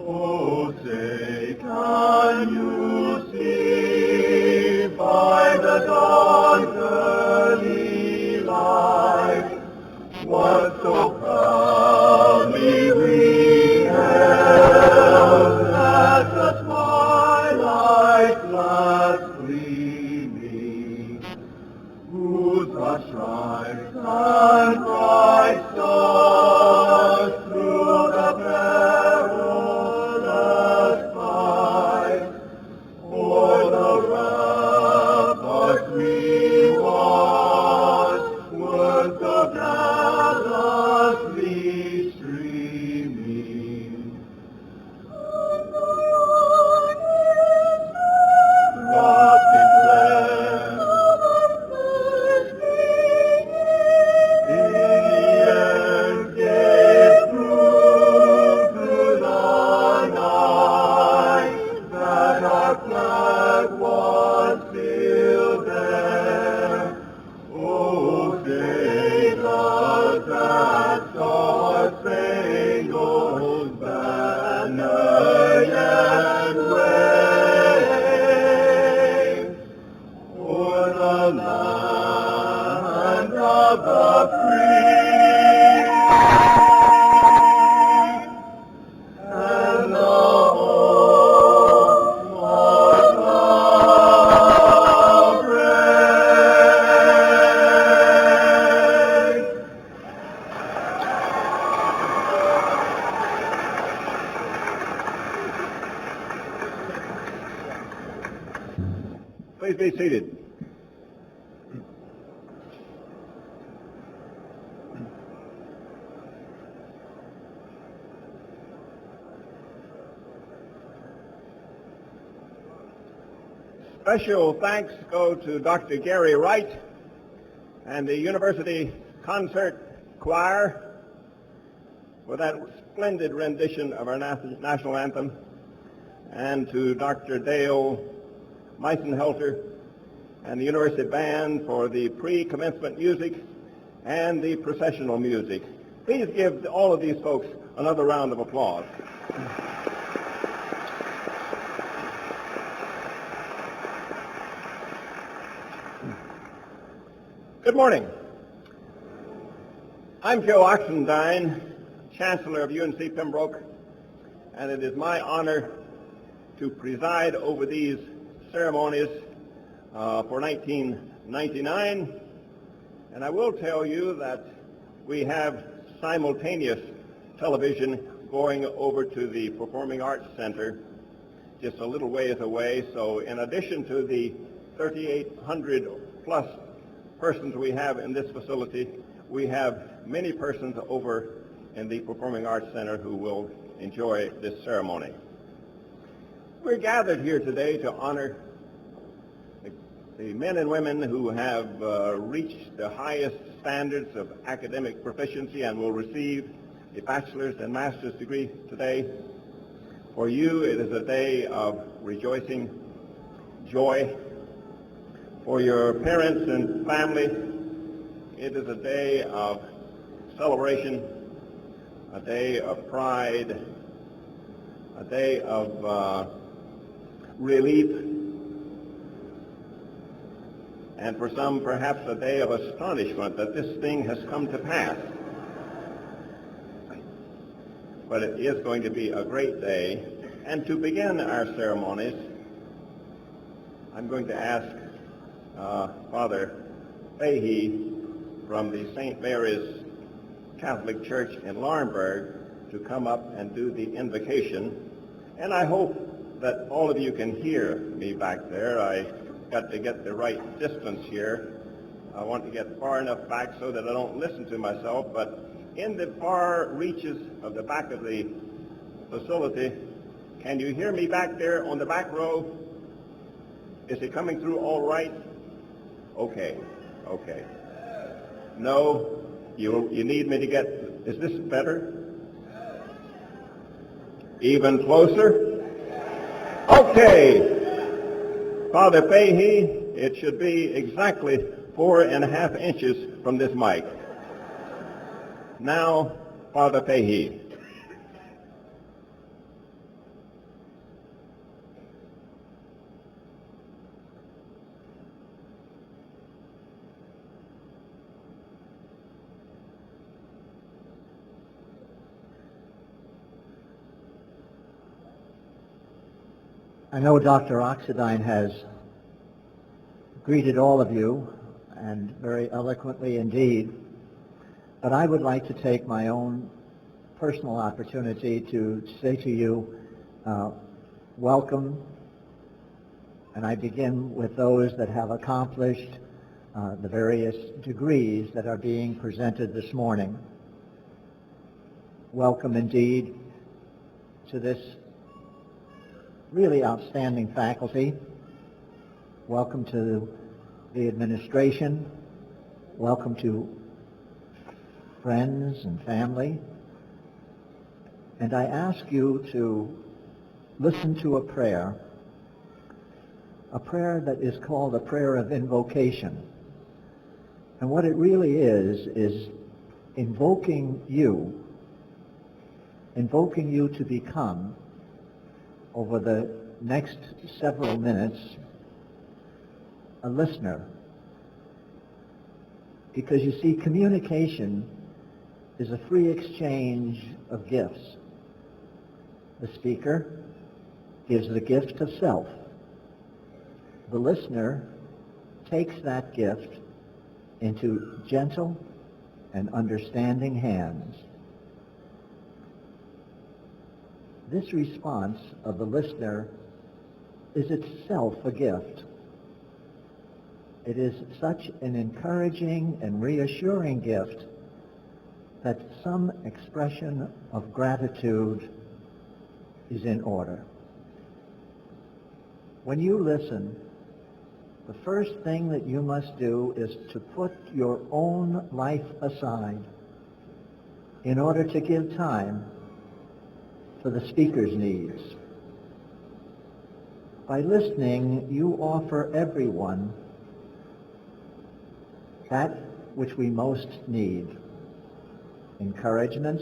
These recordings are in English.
Oh, say, can you see by the dawn's early light what so proudly we hailed at the twilight's last gleaming, whose broad stripes and bright stars through the perilous fight o'er the ramparts we watched were so gallantly streaming. Rocky flame, in the end gave proof to the night that our flag was still there. Oh, say does that star-spangled banner yet wave o'er the land of the free and the home of the brave. Please be seated. Special thanks go to Dr. Gary Wright and the University Concert Choir for that splendid rendition of our national anthem, and to Dr. Dale Meisenhelter and the University Band for the pre-commencement music and the processional music. Please give all of these folks another round of applause. Good morning. I'm Joe Oxendine, Chancellor of UNC Pembroke, and it is my honor to preside over these ceremonies for 1999. And I will tell you that we have simultaneous television going over to the Performing Arts Center just a little ways away. So in addition to the 3,800 plus persons we have in this facility, we have many persons over in the Performing Arts Center who will enjoy this ceremony. We're gathered here today to honor the men and women who have reached the highest standards of academic proficiency and will receive a bachelor's and master's degree today. For you, it is a day of rejoicing, joy. For your parents and family, it is a day of celebration, a day of pride, a day of relief, and for some perhaps a day of astonishment that this thing has come to pass. But it is going to be a great day. And to begin our ceremonies, I'm going to ask Father Fahey from the St. Mary's Catholic Church in Laurinburg to come up and do the invocation. And I hope that all of you can hear me back there. I got to get the right distance here. I want to get far enough back so that I don't listen to myself, but in the far reaches of the back of the facility, can you hear me back there on the back row? Is it coming through all right? Okay. No, you need me to get, is this better? Even closer? Okay. Father Fahey, it should be exactly 4.5 inches from this mic. Now, Father Fahey. I know Dr. Oxidine has greeted all of you, and very eloquently indeed, but I would like to take my own personal opportunity to say to you, welcome, and I begin with those that have accomplished the various degrees that are being presented this morning. Welcome indeed to this really outstanding faculty. Welcome to the administration. Welcome to friends and family. And I ask you to listen to a prayer that is called a prayer of invocation. And what it really is invoking you to become, over the next several minutes, a listener. Because you see, communication is a free exchange of gifts. The speaker gives the gift of self. The listener takes that gift into gentle and understanding hands. This response of the listener is itself a gift. It is such an encouraging and reassuring gift that some expression of gratitude is in order. When you listen, the first thing that you must do is to put your own life aside in order to give time for the speaker's needs. By listening, you offer everyone that which we most need: encouragement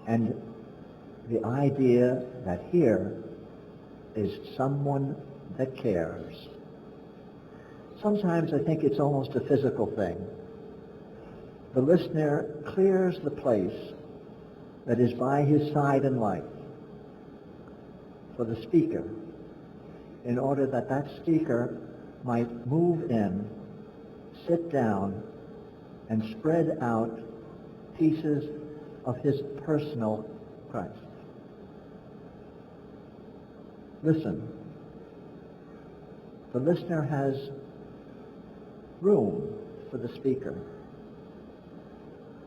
and the idea that here is someone that cares. Sometimes I think it's almost a physical thing. The listener clears the place that is by his side in life for the speaker, in order that that speaker might move in, sit down, and spread out pieces of his personal Christ. Listen. The listener has room for the speaker.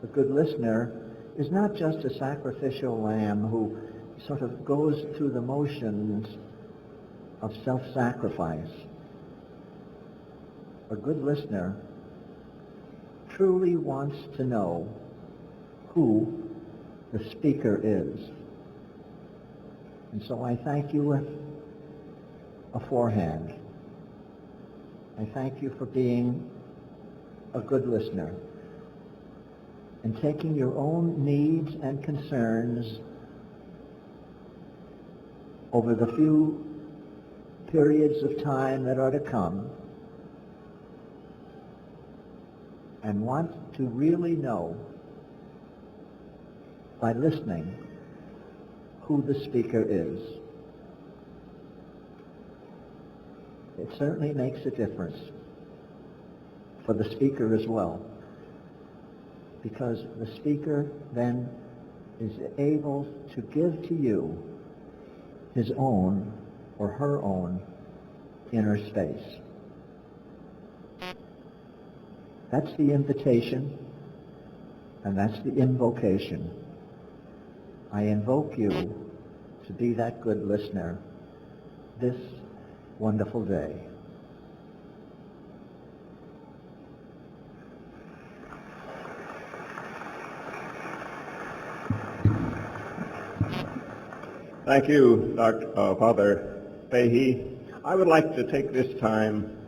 The good listener is not just a sacrificial lamb who sort of goes through the motions of self-sacrifice. A good listener truly wants to know who the speaker is. And so I thank you aforehand. I thank you for being a good listener and taking your own needs and concerns over the few periods of time that are to come, and want to really know, by listening, who the speaker is. It certainly makes a difference for the speaker as well, because the speaker then is able to give to you his own or her own inner space. That's the invitation, and that's the invocation. I invoke you to be that good listener this wonderful day. Thank you, Father Fahey. I would like to take this time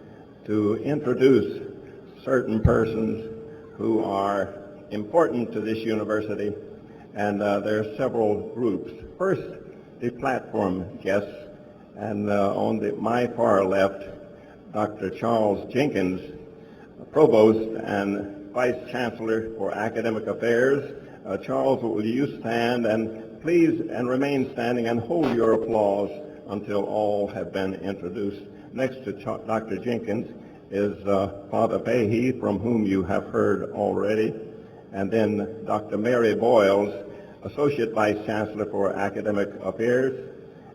to introduce certain persons who are important to this university, and there are several groups. First, the platform guests, and on my far left, Dr. Charles Jenkins, Provost and Vice Chancellor for Academic Affairs Charles, will you stand and please and remain standing and hold your applause until all have been introduced. Next to Dr. Jenkins is Father Fahey, from whom you have heard already, and then Dr. Mary Boyles, Associate Vice Chancellor for Academic Affairs,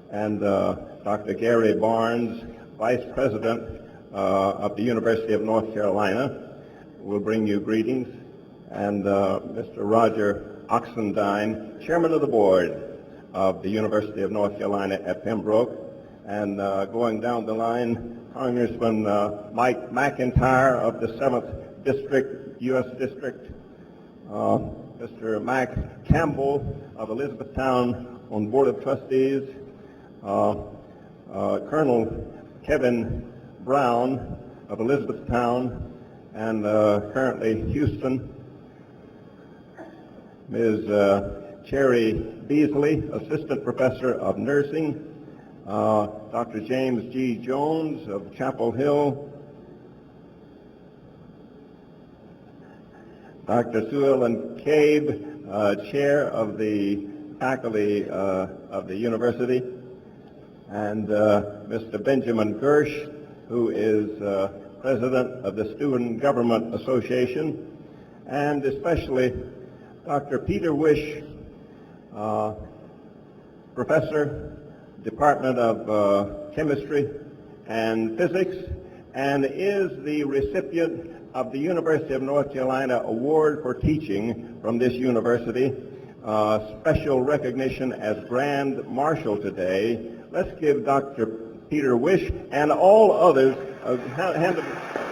and Dr. Gary Barnes, Vice President of the University of North Carolina, will bring you greetings, and Mr. Roger Oxendine, Chairman of the Board of the University of North Carolina at Pembroke, and going down the line, Congressman Mike McIntyre of the 7th District, U.S. District, Mr. Mac Campbell of Elizabethtown on Board of Trustees, Colonel Kevin Brown of Elizabethtown, and currently Houston, Ms. Cherry Beasley, Assistant Professor of Nursing, Dr. James G. Jones of Chapel Hill, Dr. Sue Ellen Cabe, Chair of the Faculty of the University, and Mr. Benjamin Gersh, who is President of the Student Government Association, and especially Dr. Peter Wish, Professor, Department of Chemistry and Physics, and is the recipient of the University of North Carolina Award for Teaching from this university. Special recognition as Grand Marshal today. Let's give Dr. Peter Wish and all others a hand of applause.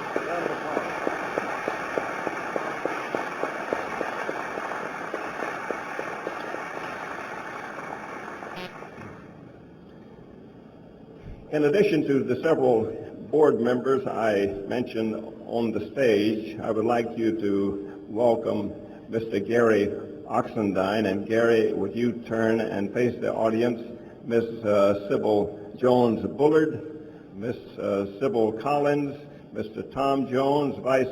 In addition to the several board members I mentioned on the stage, I would like you to welcome Mr. Gary Oxendine. And Gary, would you turn and face the audience? Ms. Sybil Jones Bullard, Ms. Sybil Collins, Mr. Tom Jones, Vice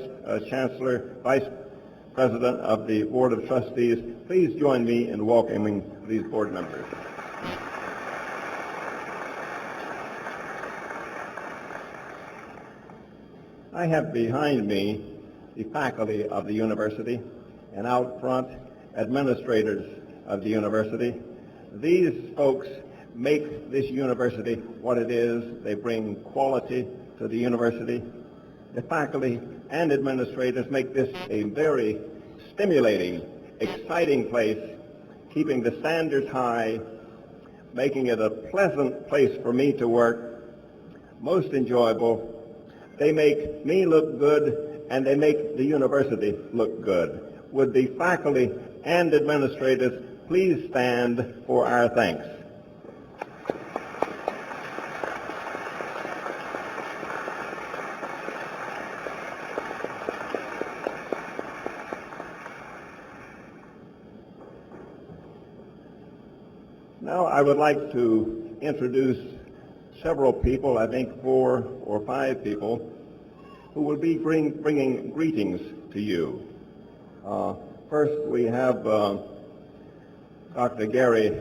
Chancellor, Vice President of the Board of Trustees. Please join me in welcoming these board members. I have behind me the faculty of the university, and out front, administrators of the university. These folks make this university what it is. They bring quality to the university. The faculty and administrators make this a very stimulating, exciting place, keeping the standards high, making it a pleasant place for me to work, most enjoyable. They make me look good, and they make the university look good. Would the faculty and administrators please stand for our thanks? Now I would like to introduce several people, I think 4 or 5 people, who will be bringing greetings to you. First, we have Dr. Gary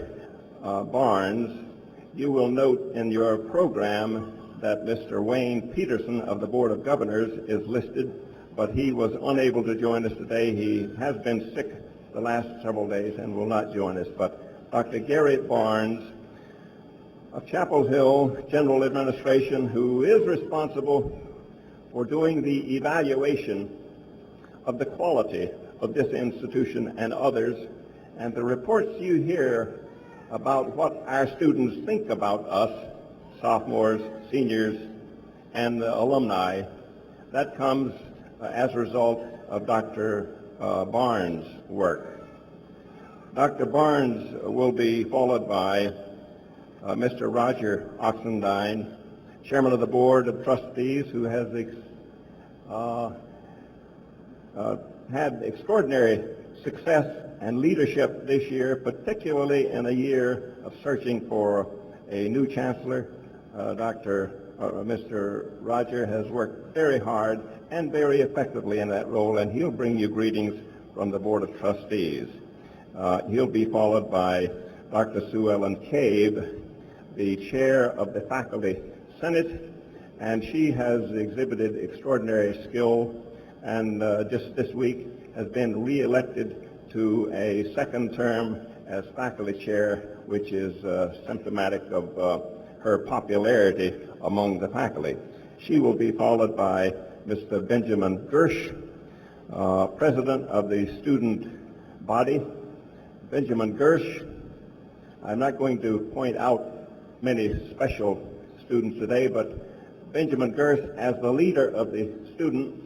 Barnes. You will note in your program that Mr. Wayne Peterson of the Board of Governors is listed, but he was unable to join us today. He has been sick the last several days and will not join us. But Dr. Gary Barnes of Chapel Hill General Administration, who is responsible for doing the evaluation of the quality of this institution and others, and the reports you hear about what our students think about us, sophomores, seniors, and alumni, that comes as a result of Dr. Barnes' work. Dr. Barnes will be followed by Mr. Roger Oxendine, Chairman of the Board of Trustees, who has had extraordinary success and leadership this year, particularly in a year of searching for a new chancellor. Mr. Roger has worked very hard and very effectively in that role, and he'll bring you greetings from the Board of Trustees. He'll be followed by Dr. Sue Ellen Cave, the chair of the Faculty Senate, and she has exhibited extraordinary skill and just this week has been re-elected to a second term as faculty chair, which is symptomatic of her popularity among the faculty. She will be followed by Mr. Benjamin Gersh, president of the student body. Benjamin Gersh, I'm not going to point out many special students today, but Benjamin Gersh, as the leader of the students,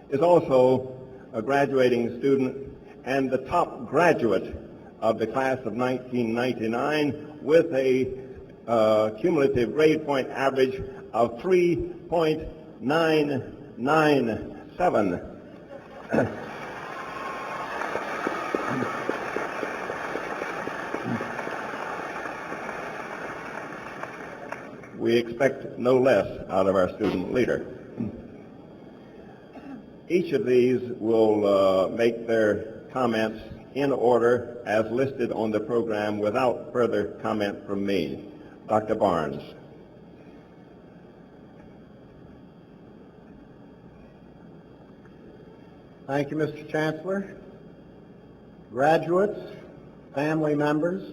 is also a graduating student and the top graduate of the class of 1999 with a cumulative grade point average of 3.997. We expect no less out of our student leader. Each of these will make their comments in order as listed on the program without further comment from me. Dr. Barnes. Thank you, Mr. Chancellor. Graduates, family members,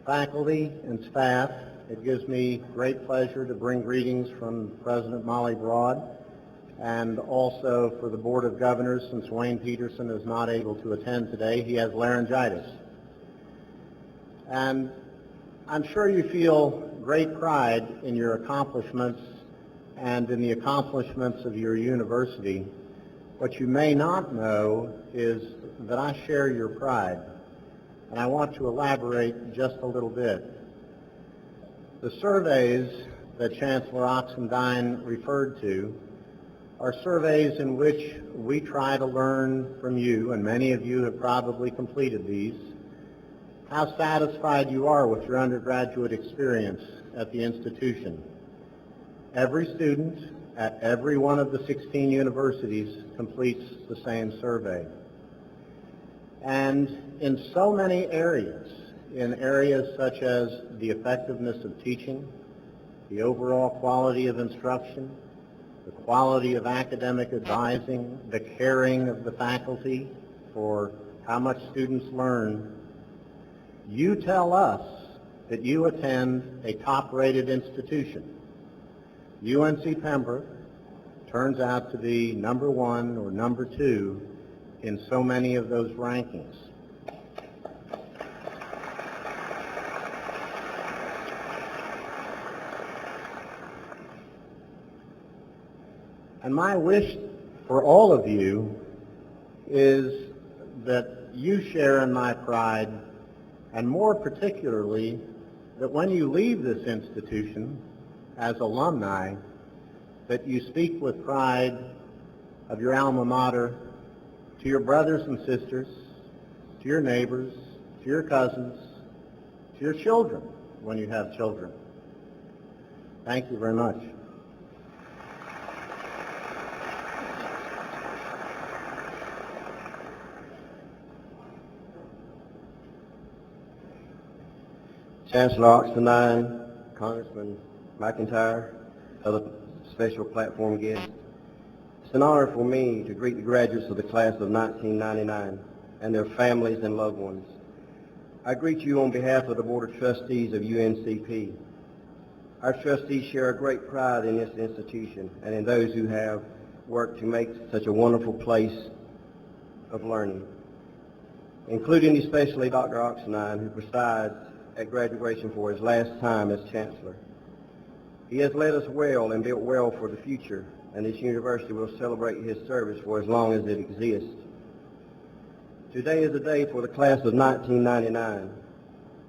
faculty, and staff, it gives me great pleasure to bring greetings from President Molly Broad, and also for the Board of Governors, since Wayne Peterson is not able to attend today. He has laryngitis. And I'm sure you feel great pride in your accomplishments and in the accomplishments of your university. What you may not know is that I share your pride, and I want to elaborate just a little bit. The surveys that Chancellor Oxendine referred to are surveys in which we try to learn from you, and many of you have probably completed these, how satisfied you are with your undergraduate experience at the institution. Every student at every one of the 16 universities completes the same survey. And in so many areas, in areas such as the effectiveness of teaching, the overall quality of instruction, the quality of academic advising, the caring of the faculty for how much students learn, you tell us that you attend a top-rated institution. UNC Pembroke turns out to be number one or number two in so many of those rankings. And my wish for all of you is that you share in my pride, and more particularly, that when you leave this institution as alumni, that you speak with pride of your alma mater to your brothers and sisters, to your neighbors, to your cousins, to your children when you have children. Thank you very much. Chancellor Oxendine, Congressman McIntyre, other special platform guests. It's an honor for me to greet the graduates of the class of 1999 and their families and loved ones. I greet you on behalf of the Board of Trustees of UNCP. Our trustees share a great pride in this institution and in those who have worked to make such a wonderful place of learning, including especially Dr. Oxendine, who presides at graduation for his last time as Chancellor. He has led us well and built well for the future, and this university will celebrate his service for as long as it exists. Today is a day for the class of 1999,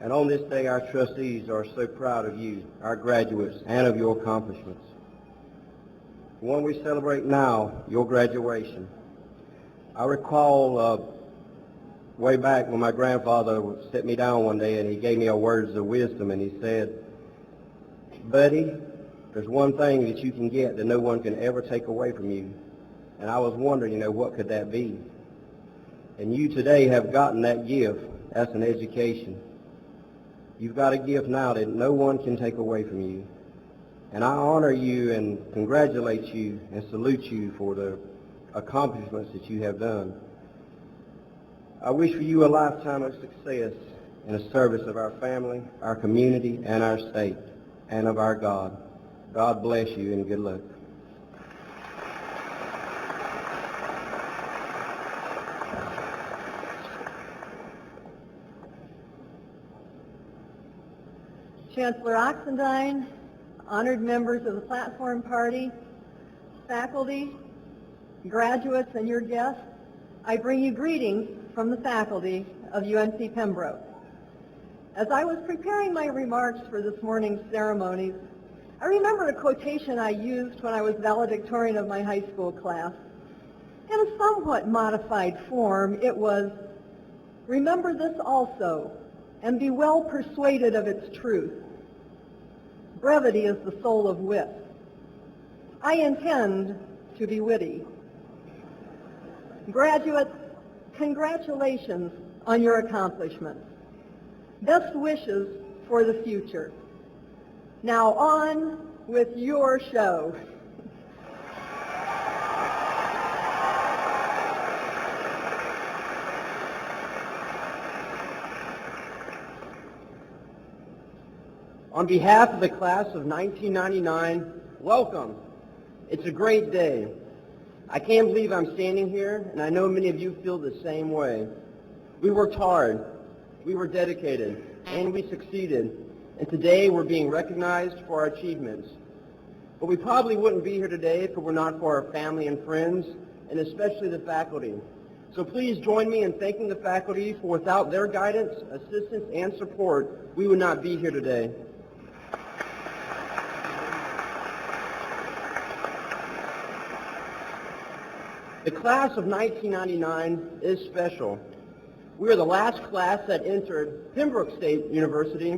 and on this day our trustees are so proud of you, our graduates, and of your accomplishments. The one we celebrate now, your graduation. I recall way back when my grandfather set me down one day and he gave me a words of wisdom, and he said, "Buddy, there's one thing that you can get that no one can ever take away from you." And I was wondering, what could that be? And you today have gotten that gift. That's an education. You've got a gift now that no one can take away from you. And I honor you and congratulate you and salute you for the accomplishments that you have done. I wish for you a lifetime of success in the service of our family, our community, and our state, and of our God. God bless you and good luck. Chancellor Oxendine, honored members of the platform party, faculty, graduates, and your guests, I bring you greetings from the faculty of UNC Pembroke. As I was preparing my remarks for this morning's ceremonies, I remembered a quotation I used when I was valedictorian of my high school class. In a somewhat modified form, it was, "Remember this also, and be well persuaded of its truth. Brevity is the soul of wit." I intend to be witty. Graduates, congratulations on your accomplishments. Best wishes for the future. Now on with your show. On behalf of the class of 1999, welcome. It's a great day. I can't believe I'm standing here, and I know many of you feel the same way. We worked hard, we were dedicated, and we succeeded. And today we're being recognized for our achievements. But we probably wouldn't be here today if it were not for our family and friends, and especially the faculty. So please join me in thanking the faculty, for without their guidance, assistance, and support, we would not be here today. The class of 1999 is special. We are the last class that entered Pembroke State University,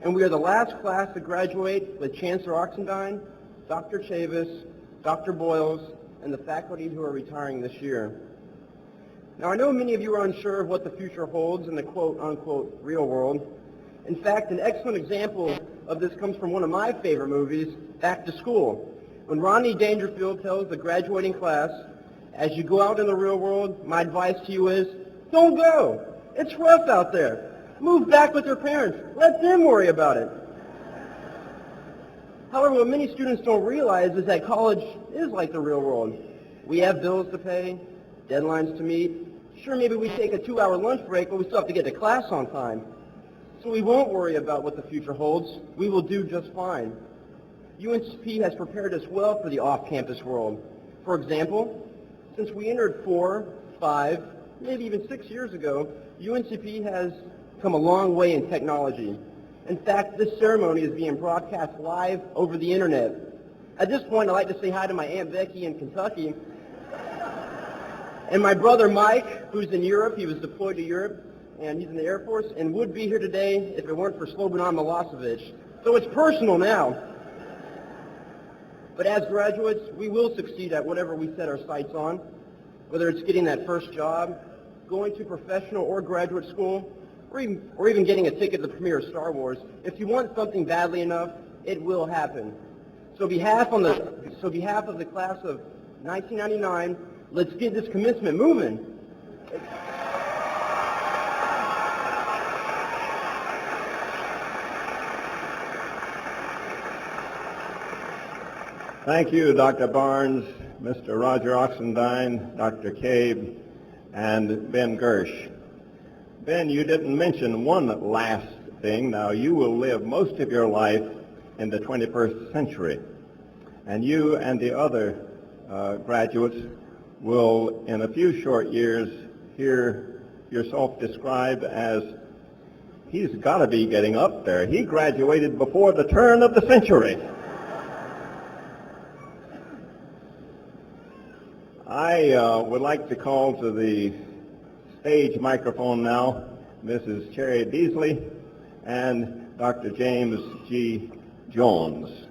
and we are the last class to graduate with Chancellor Oxendine, Dr. Chavis, Dr. Boyles, and the faculty who are retiring this year. Now, I know many of you are unsure of what the future holds in the quote-unquote real world. In fact, an excellent example of this comes from one of my favorite movies, Back to School, when Rodney Dangerfield tells the graduating class, "As you go out in the real world, my advice to you is, don't go. It's rough out there. Move back with your parents. Let them worry about it." However, what many students don't realize is that college is like the real world. We have bills to pay, deadlines to meet. Sure, maybe we take a 2-hour lunch break, but we still have to get to class on time. So we won't worry about what the future holds. We will do just fine. UNCP has prepared us well for the off-campus world. For example, since we entered 4, 5, maybe even 6 years ago, UNCP has come a long way in technology. In fact, this ceremony is being broadcast live over the internet. At this point, I'd like to say hi to my Aunt Becky in Kentucky, and my brother Mike, who's in Europe. He was deployed to Europe, and he's in the Air Force, and would be here today if it weren't for Slobodan Milosevic. So it's personal now. But as graduates, we will succeed at whatever we set our sights on, whether it's getting that first job, going to professional or graduate school, or even getting a ticket to the premiere of Star Wars. If you want something badly enough, it will happen. So on behalf of the class of 1999, let's get this commencement moving. Thank you, Dr. Barnes, Mr. Roger Oxendine, Dr. Cabe, and Ben Gersh. Ben, you didn't mention one last thing. Now, you will live most of your life in the 21st century, and you and the other graduates will, in a few short years, hear yourself described as, he's got to be getting up there. He graduated before the turn of the century. I would like to call to the stage microphone now Mrs. Cherry Beasley and Dr. James G. Jones.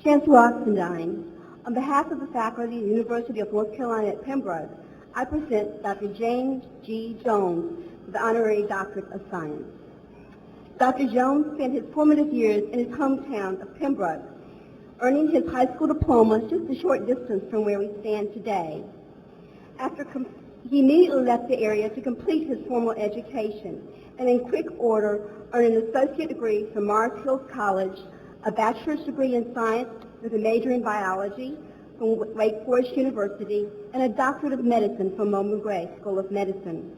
Chancellor Oxendine, On behalf of the faculty of the University of North Carolina at Pembroke, I present Dr. James G. Jones with the Honorary Doctorate of Science. Dr. Jones spent his formative years in his hometown of Pembroke, earning his high school diploma just a short distance from where we stand today. He immediately left the area to complete his formal education, and in quick order earned an associate degree from Mars Hills College, a bachelor's degree in science with a major in biology from Wake Forest University, and a doctorate of medicine from Montgomery School of Medicine.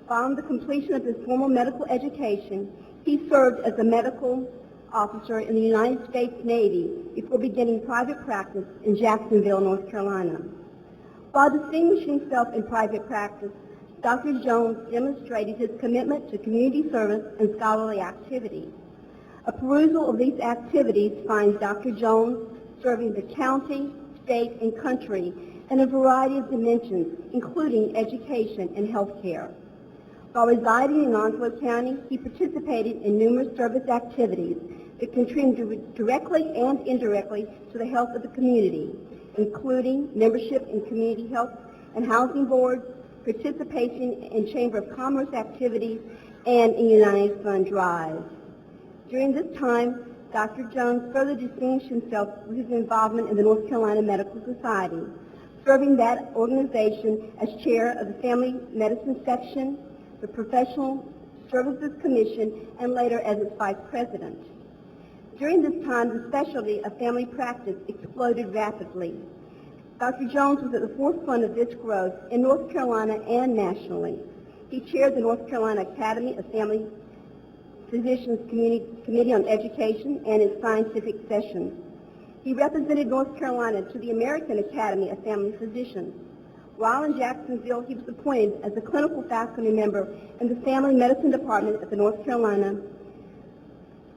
Following the completion of his formal medical education, he served as a medical officer in the United States Navy before beginning private practice in Jacksonville, North Carolina. While distinguishing himself in private practice, Dr. Jones demonstrated his commitment to community service and scholarly activities. A perusal of these activities finds Dr. Jones serving the county, state, and country in a variety of dimensions, including education and health care. While residing in Onslow County, he participated in numerous service activities that contributed directly and indirectly to the health of the community, including membership in community health and housing boards, participation in Chamber of Commerce activities, and in United Fund drives. During this time, Dr. Jones further distinguished himself with his involvement in the North Carolina Medical Society, serving that organization as chair of the Family Medicine Section, the Professional Services Commission, and later as its vice president. During this time, the specialty of family practice exploded rapidly. Dr. Jones was at the forefront of this growth in North Carolina and nationally. He chaired the North Carolina Academy of Family Physicians Committee on Education and its scientific sessions. He represented North Carolina to the American Academy of Family Physicians. While in Jacksonville, he was appointed as a clinical faculty member in the Family Medicine Department at the North Carolina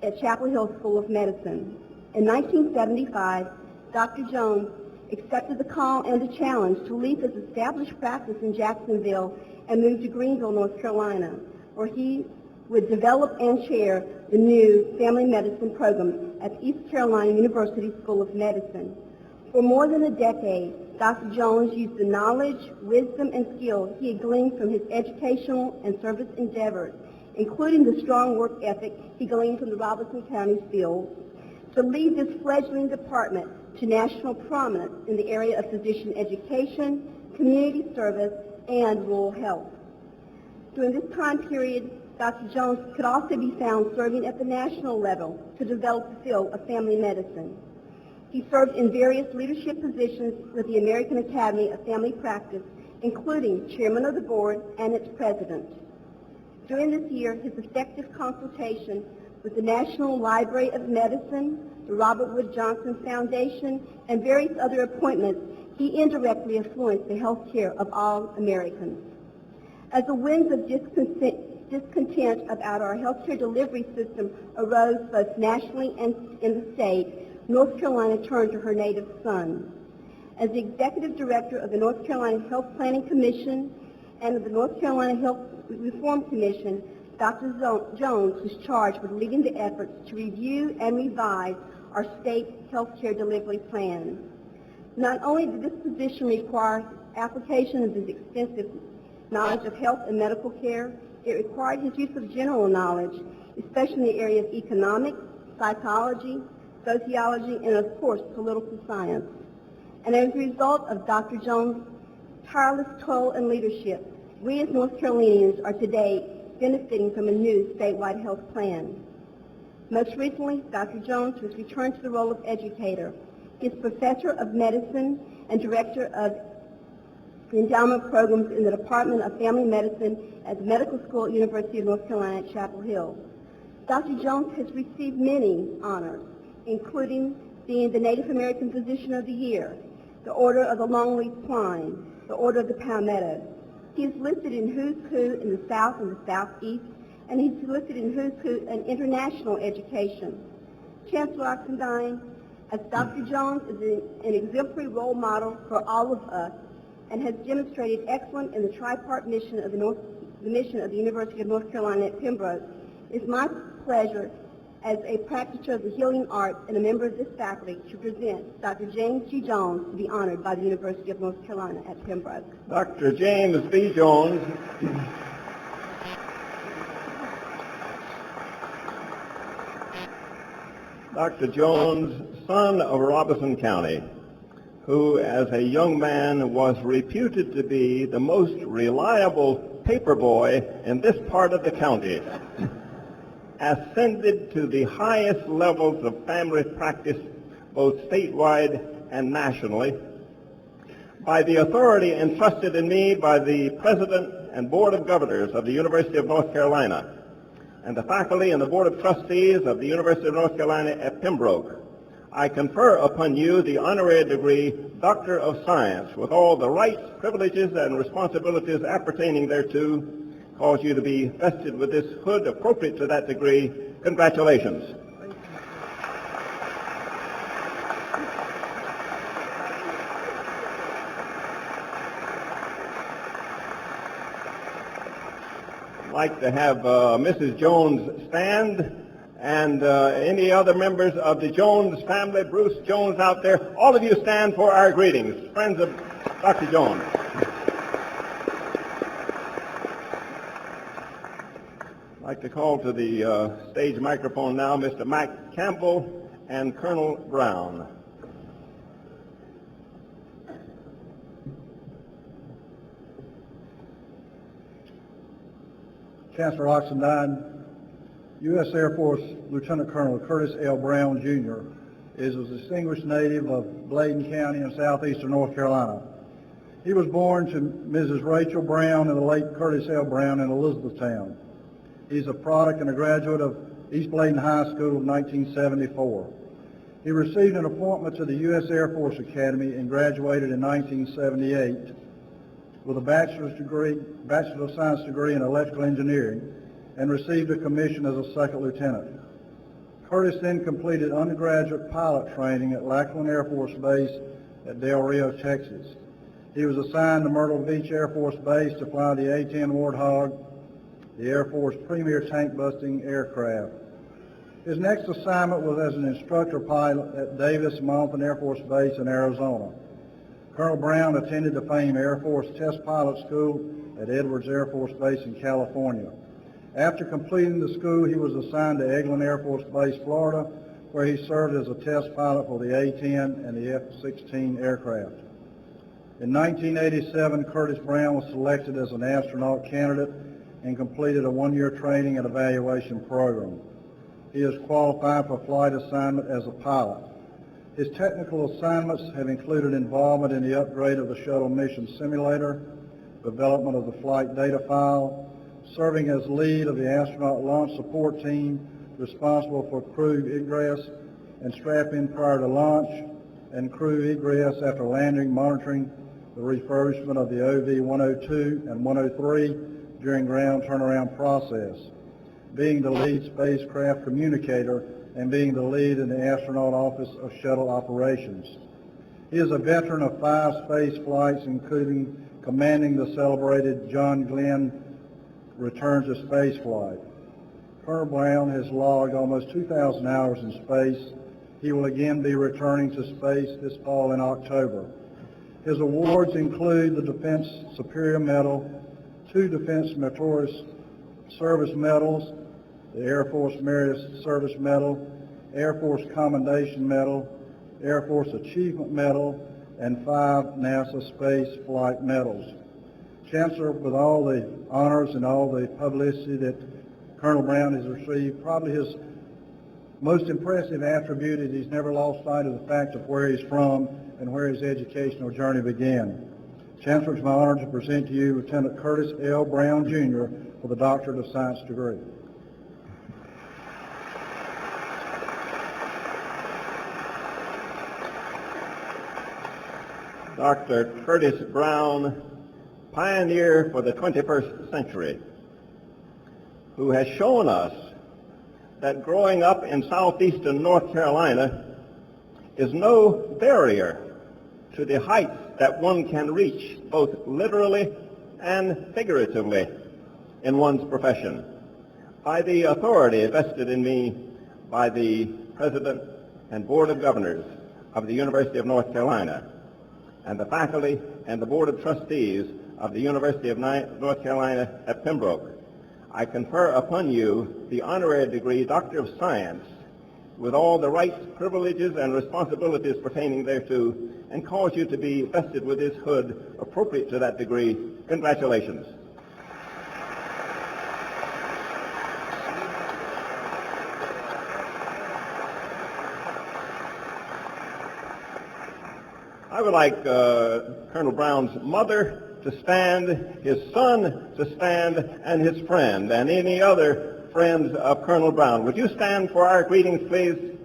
at Chapel Hill School of Medicine. In 1975, Dr. Jones accepted the call and the challenge to leave his established practice in Jacksonville and move to Greenville, North Carolina, where he would develop and chair the new family medicine program at the East Carolina University School of Medicine. For more than a decade, Dr. Jones used the knowledge, wisdom, and skill he had gleaned from his educational and service endeavors, including the strong work ethic he gleaned from the Robeson County field, to lead this fledgling department to national prominence in the area of physician education, community service, and rural health. During this time period, Dr. Jones could also be found serving at the national level to develop the field of family medicine. He served in various leadership positions with the American Academy of Family Practice, including chairman of the board and its president. During this year, his effective consultation with the National Library of Medicine, the Robert Wood Johnson Foundation, and various other appointments, he indirectly influenced the health care of all Americans. As the winds of discontent about our healthcare delivery system arose both nationally and in the state, North Carolina turned to her native son. As the executive director of the North Carolina Health Planning Commission and of the North Carolina Health Reform Commission, Dr. Jones was charged with leading the efforts to review and revise our state health care delivery plan. Not only did this position require application of his extensive knowledge of health and medical care, it required his use of general knowledge, especially in the area of economics, psychology, sociology, and of course, political science. And as a result of Dr. Jones' tireless toil and leadership, we as North Carolinians are today benefiting from a new statewide health plan. Most recently, Dr. Jones was returned to the role of educator. He is professor of medicine and director of the endowment programs in the Department of Family Medicine at the Medical School at the University of North Carolina at Chapel Hill. Dr. Jones has received many honors, including being the Native American Physician of the Year, the Order of the Longleaf Pine, the Order of the Palmetto. He is listed in Who's Who in the South and the Southeast, and he's listed in Who's Who in international education. Chancellor Oxendine, as Dr. Jones is an exemplary role model for all of us and has demonstrated excellence in the tripart mission of the University of North Carolina at Pembroke, it's my pleasure as a practitioner of the healing arts and a member of this faculty, to present Dr. James G. Jones to be honored by the University of North Carolina at Pembroke. Dr. James B. Jones Dr. Jones, son of Robeson County, who as a young man was reputed to be the most reliable paper boy in this part of the county, ascended to the highest levels of family practice both statewide and nationally by the authority entrusted in me by the President and Board of Governors of the University of North Carolina and the faculty and the Board of Trustees of the University of North Carolina at Pembroke. I confer upon you the honorary degree Doctor of Science with all the rights, privileges, and responsibilities appertaining thereto, cause you to be vested with this hood appropriate to that degree. Congratulations. I'd like to have Mrs. Jones stand, and any other members of the Jones family, Bruce Jones out there, all of you stand for our greetings, friends of Dr. Jones. I'd like to call to the stage microphone now Mr. Mac Campbell and Colonel Brown. Chancellor Oxendine, U.S. Air Force Lieutenant Colonel Curtis L. Brown, Jr. is a distinguished native of Bladen County in southeastern North Carolina. He was born to Mrs. Rachel Brown and the late Curtis L. Brown in Elizabethtown. He's a product and a graduate of East Bladen High School of 1974. He received an appointment to the U.S. Air Force Academy and graduated in 1978 with a Bachelor of Science degree in electrical engineering, and received a commission as a second lieutenant. Curtis then completed undergraduate pilot training at Lackland Air Force Base at Del Rio, Texas. He was assigned to Myrtle Beach Air Force Base to fly the A-10 Warthog, the Air Force premier tank-busting aircraft. His next assignment was as an instructor pilot at Davis-Monthan Air Force Base in Arizona. Colonel Brown attended the famed Air Force Test Pilot School at Edwards Air Force Base in California. After completing the school, he was assigned to Eglin Air Force Base, Florida, where he served as a test pilot for the A-10 and the F-16 aircraft. In 1987, Curtis Brown was selected as an astronaut candidate and completed a one-year training and evaluation program. He is qualified for flight assignment as a pilot. His technical assignments have included involvement in the upgrade of the shuttle mission simulator, development of the flight data file, serving as lead of the astronaut launch support team responsible for crew egress and strap-in prior to launch, and crew egress after landing, monitoring the refurbishment of the OV-102 and 103 during ground turnaround process, being the lead spacecraft communicator and being the lead in the astronaut office of shuttle operations. He is a veteran of 5 space flights, including commanding the celebrated John Glenn return to space flight. Colonel Brown has logged almost 2,000 hours in space. He will again be returning to space this fall in October. His awards include the Defense Superior Medal, 2 Defense Meritorious Service Medals, the Air Force Merit Service Medal, Air Force Commendation Medal, Air Force Achievement Medal, and 5 NASA Space Flight Medals. Chancellor, with all the honors and all the publicity that Colonel Brown has received, probably his most impressive attribute is he's never lost sight of the fact of where he's from and where his educational journey began. Chancellor, it's my honor to present to you Lieutenant Curtis L. Brown, Jr. for the Doctorate of Science degree. Dr. Curtis Brown, pioneer for the 21st century, who has shown us that growing up in southeastern North Carolina is no barrier to the heights that one can reach, both literally and figuratively, in one's profession. By the authority vested in me by the President and Board of Governors of the University of North Carolina and the faculty and the Board of Trustees of the University of North Carolina at Pembroke, I confer upon you the honorary degree Doctor of Science with all the rights, privileges, and responsibilities pertaining thereto, and cause you to be vested with this hood appropriate to that degree. Congratulations. I would like Colonel Brown's mother to stand, his son to stand, and his friend, and any other friends of Colonel Brown. Would you stand for our greetings, please?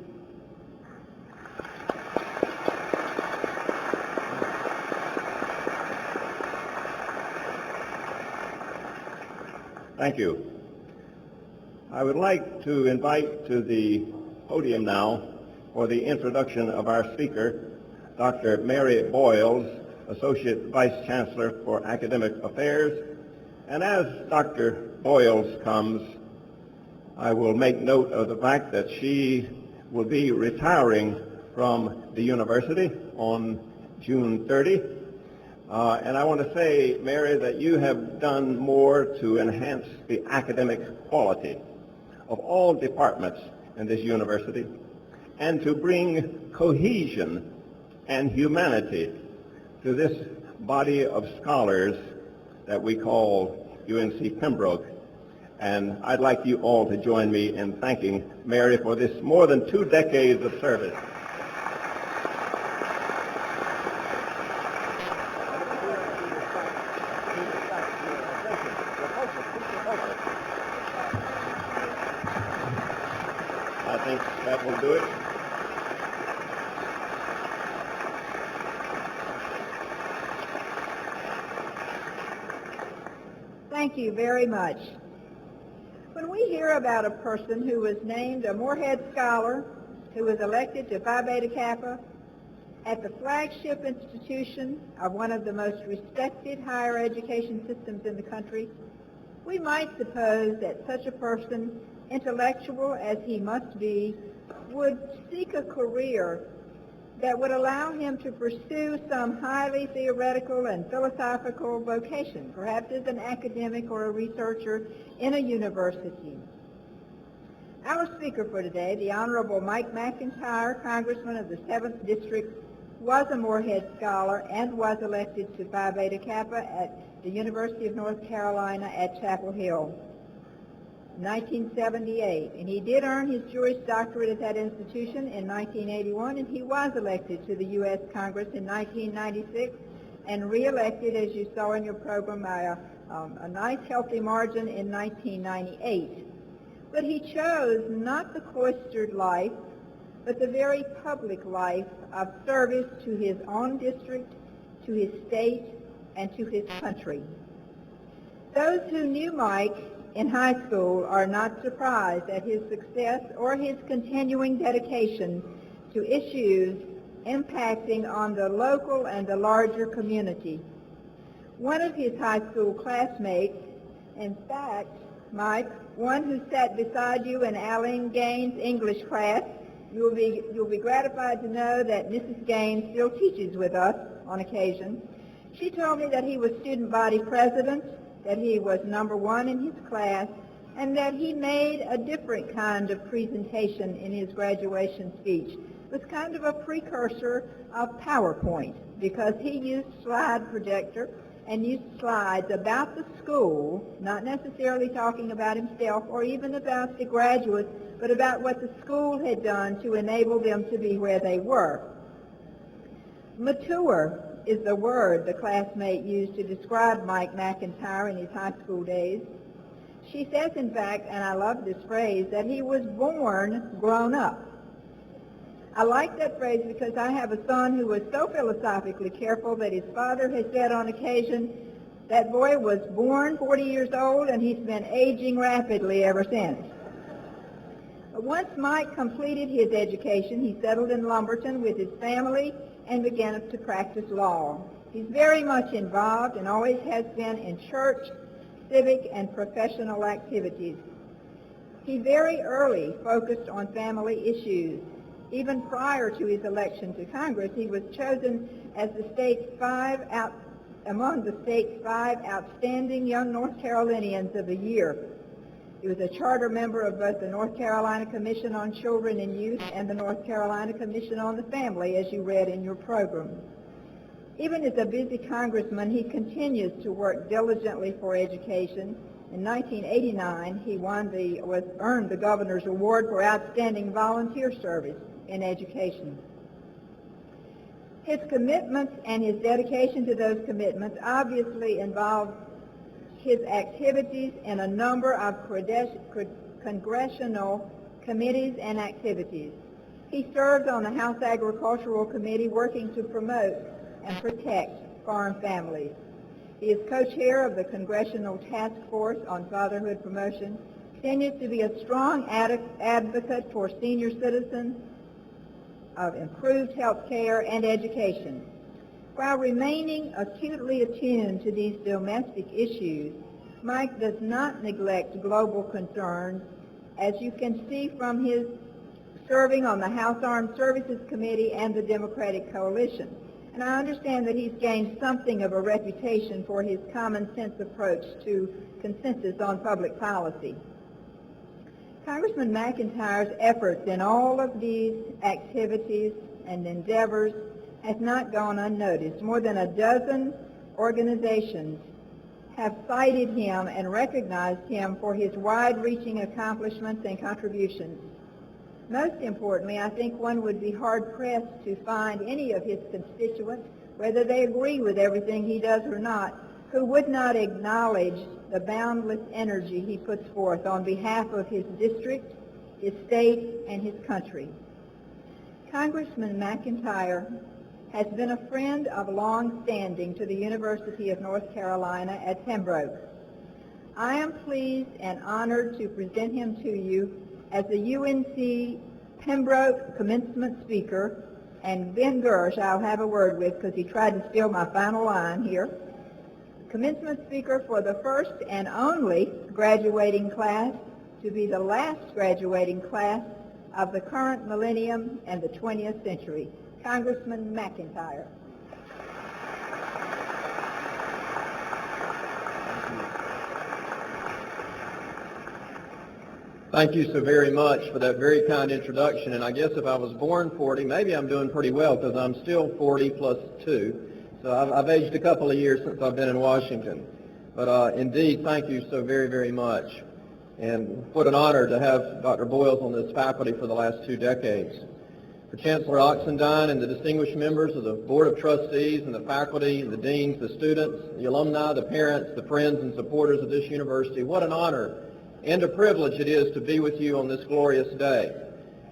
Thank you. I would like to invite to the podium now for the introduction of our speaker, Dr. Mary Boyles, Associate Vice Chancellor for Academic Affairs. And as Dr. Boyles comes, I will make note of the fact that she will be retiring from the university on June 30. And I want to say, Mary, that you have done more to enhance the academic quality of all departments in this university and to bring cohesion and humanity to this body of scholars that we call UNC Pembroke. And I'd like you all to join me in thanking Mary for this more than 2 decades of service. I think that will do it. Thank you very much. When we hear about a person who was named a Morehead Scholar, who was elected to Phi Beta Kappa at the flagship institution of one of the most respected higher education systems in the country, we might suppose that such a person, intellectual as he must be, would seek a career that would allow him to pursue some highly theoretical and philosophical vocation, perhaps as an academic or a researcher in a university. Our speaker for today, the Honorable Mike McIntyre, Congressman of the 7th District, was a Morehead Scholar and was elected to Phi Beta Kappa at the University of North Carolina at Chapel Hill. 1978, and he did earn his Juris Doctorate at that institution in 1981, and he was elected to the U.S. Congress in 1996 and re-elected, as you saw in your program, by a nice healthy margin in 1998. But he chose not the cloistered life, but the very public life of service to his own district, to his state, and to his country. Those who knew Mike in high school are not surprised at his success or his continuing dedication to issues impacting on the local and the larger community. One of his high school classmates, in fact, Mike, one who sat beside you in Aline Gaines' English class, you'll be gratified to know that Mrs. Gaines still teaches with us on occasion. She told me that he was student body president, that he was #1 in his class, and that he made a different kind of presentation in his graduation speech. It was kind of a precursor of PowerPoint, because he used slide projector and used slides about the school, not necessarily talking about himself or even about the graduates, but about what the school had done to enable them to be where they were. Mature is the word the classmate used to describe Mike McIntyre in his high school days. She says, in fact, and I love this phrase, that he was born grown up. I like that phrase because I have a son who was so philosophically careful that his father has said on occasion, that boy was born 40 years old and he's been aging rapidly ever since. But once Mike completed his education, he settled in Lumberton with his family and began to practice law. He's very much involved and always has been in church, civic, and professional activities. He very early focused on family issues. Even prior to his election to Congress, he was chosen as among the state's 5 outstanding young North Carolinians of the year. He was a charter member of both the North Carolina Commission on Children and Youth and the North Carolina Commission on the Family, as you read in your program. Even as a busy congressman, he continues to work diligently for education. In 1989, he earned the Governor's Award for Outstanding Volunteer Service in Education. His commitments and his dedication to those commitments obviously involve his activities in a number of congressional committees and activities. He serves on the House Agricultural Committee working to promote and protect farm families. He is co-chair of the Congressional Task Force on Fatherhood Promotion, continues to be a strong advocate for senior citizens, of improved health care and education. While remaining acutely attuned to these domestic issues, Mike does not neglect global concerns, as you can see from his serving on the House Armed Services Committee and the Democratic Coalition. And I understand that he's gained something of a reputation for his common sense approach to consensus on public policy. Congressman McIntyre's efforts in all of these activities and endeavors has not gone unnoticed. More than a dozen organizations have cited him and recognized him for his wide-reaching accomplishments and contributions. Most importantly, I think one would be hard-pressed to find any of his constituents, whether they agree with everything he does or not, who would not acknowledge the boundless energy he puts forth on behalf of his district, his state, and his country. Congressman McIntyre has been a friend of long standing to the University of North Carolina at Pembroke. I am pleased and honored to present him to you as the UNC Pembroke Commencement Speaker, and Ben Gersh I'll have a word with because he tried to steal my final line here. Commencement Speaker for the first and only graduating class to be the last graduating class of the current millennium and the 20th century. Congressman McIntyre. Thank you so very much for that very kind introduction. And I guess if I was born 40, maybe I'm doing pretty well because I'm still 40 plus 2. So I've aged a couple of years since I've been in Washington. But indeed, thank you so very, very much. And what an honor to have Dr. Boyles on this faculty for the last 2 decades. For Chancellor Oxendine and the distinguished members of the Board of Trustees and the faculty, the deans, the students, the alumni, the parents, the friends and supporters of this university, what an honor and a privilege it is to be with you on this glorious day.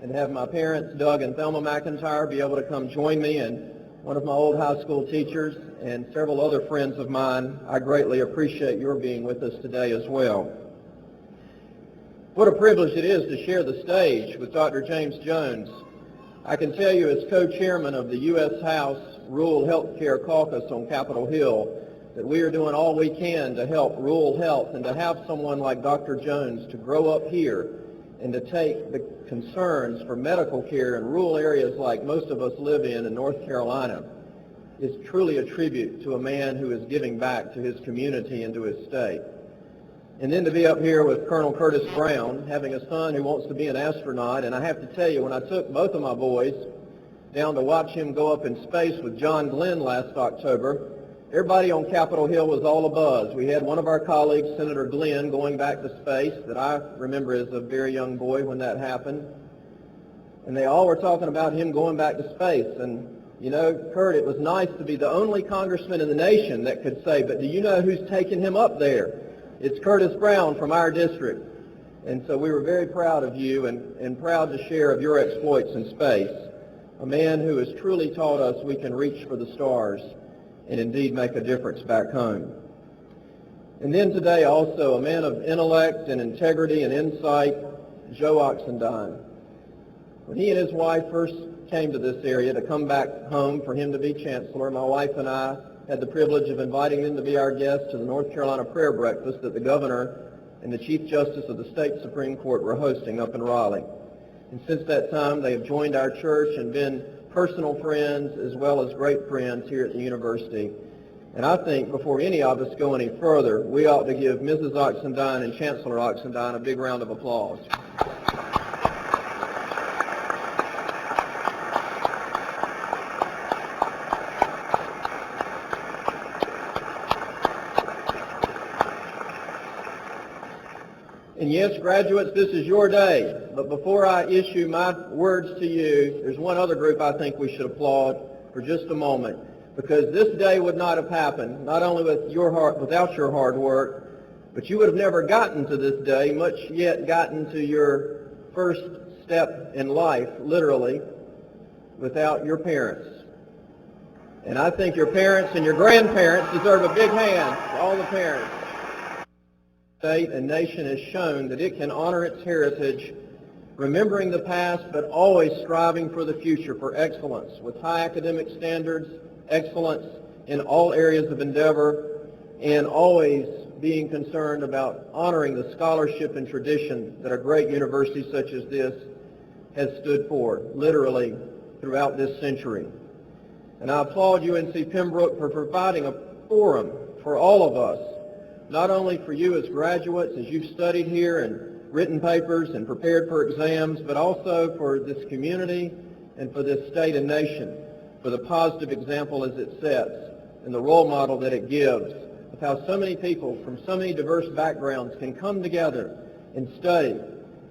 And have my parents, Doug and Thelma McIntyre, be able to come join me, and one of my old high school teachers and several other friends of mine. I greatly appreciate your being with us today as well. What a privilege it is to share the stage with Dr. James Jones. I can tell you as co-chairman of the U.S. House Rural Health Care Caucus on Capitol Hill that we are doing all we can to help rural health, and to have someone like Dr. Jones to grow up here and to take the concerns for medical care in rural areas like most of us live in North Carolina is truly a tribute to a man who is giving back to his community and to his state. And then to be up here with Colonel Curtis Brown, having a son who wants to be an astronaut. And I have to tell you, when I took both of my boys down to watch him go up in space with John Glenn last October, everybody on Capitol Hill was all abuzz. We had one of our colleagues, Senator Glenn, going back to space that I remember as a very young boy when that happened. And they all were talking about him going back to space. And, you know, Kurt, it was nice to be the only congressman in the nation that could say, but do you know who's taking him up there? It's Curtis Brown from our district. And so we were very proud of you and proud to share of your exploits in space. A man who has truly taught us we can reach for the stars and indeed make a difference back home. And then today also a man of intellect and integrity and insight, Joe Oxendine. When he and his wife first came to this area to come back home for him to be chancellor, my wife and I had the privilege of inviting them to be our guests to the North Carolina prayer breakfast that the governor and the Chief Justice of the State Supreme Court were hosting up in Raleigh. And since that time, they have joined our church and been personal friends as well as great friends here at the university. And I think before any of us go any further, we ought to give Mrs. Oxendine and Chancellor Oxendine a big round of applause. And yes, graduates, this is your day. But before I issue my words to you, there's one other group I think we should applaud for just a moment. Because this day would not have happened, not only without your hard work, but you would have never gotten to this day, much yet gotten to your first step in life, literally, without your parents. And I think your parents and your grandparents deserve a big hand for all the parents. State and nation has shown that it can honor its heritage, remembering the past, but always striving for the future for excellence, with high academic standards, excellence in all areas of endeavor, and always being concerned about honoring the scholarship and tradition that a great university such as this has stood for, literally, throughout this century. And I applaud UNC Pembroke for providing a forum for all of us, not only for you as graduates, as you've studied here and written papers and prepared for exams, but also for this community and for this state and nation, for the positive example as it sets and the role model that it gives of how so many people from so many diverse backgrounds can come together and study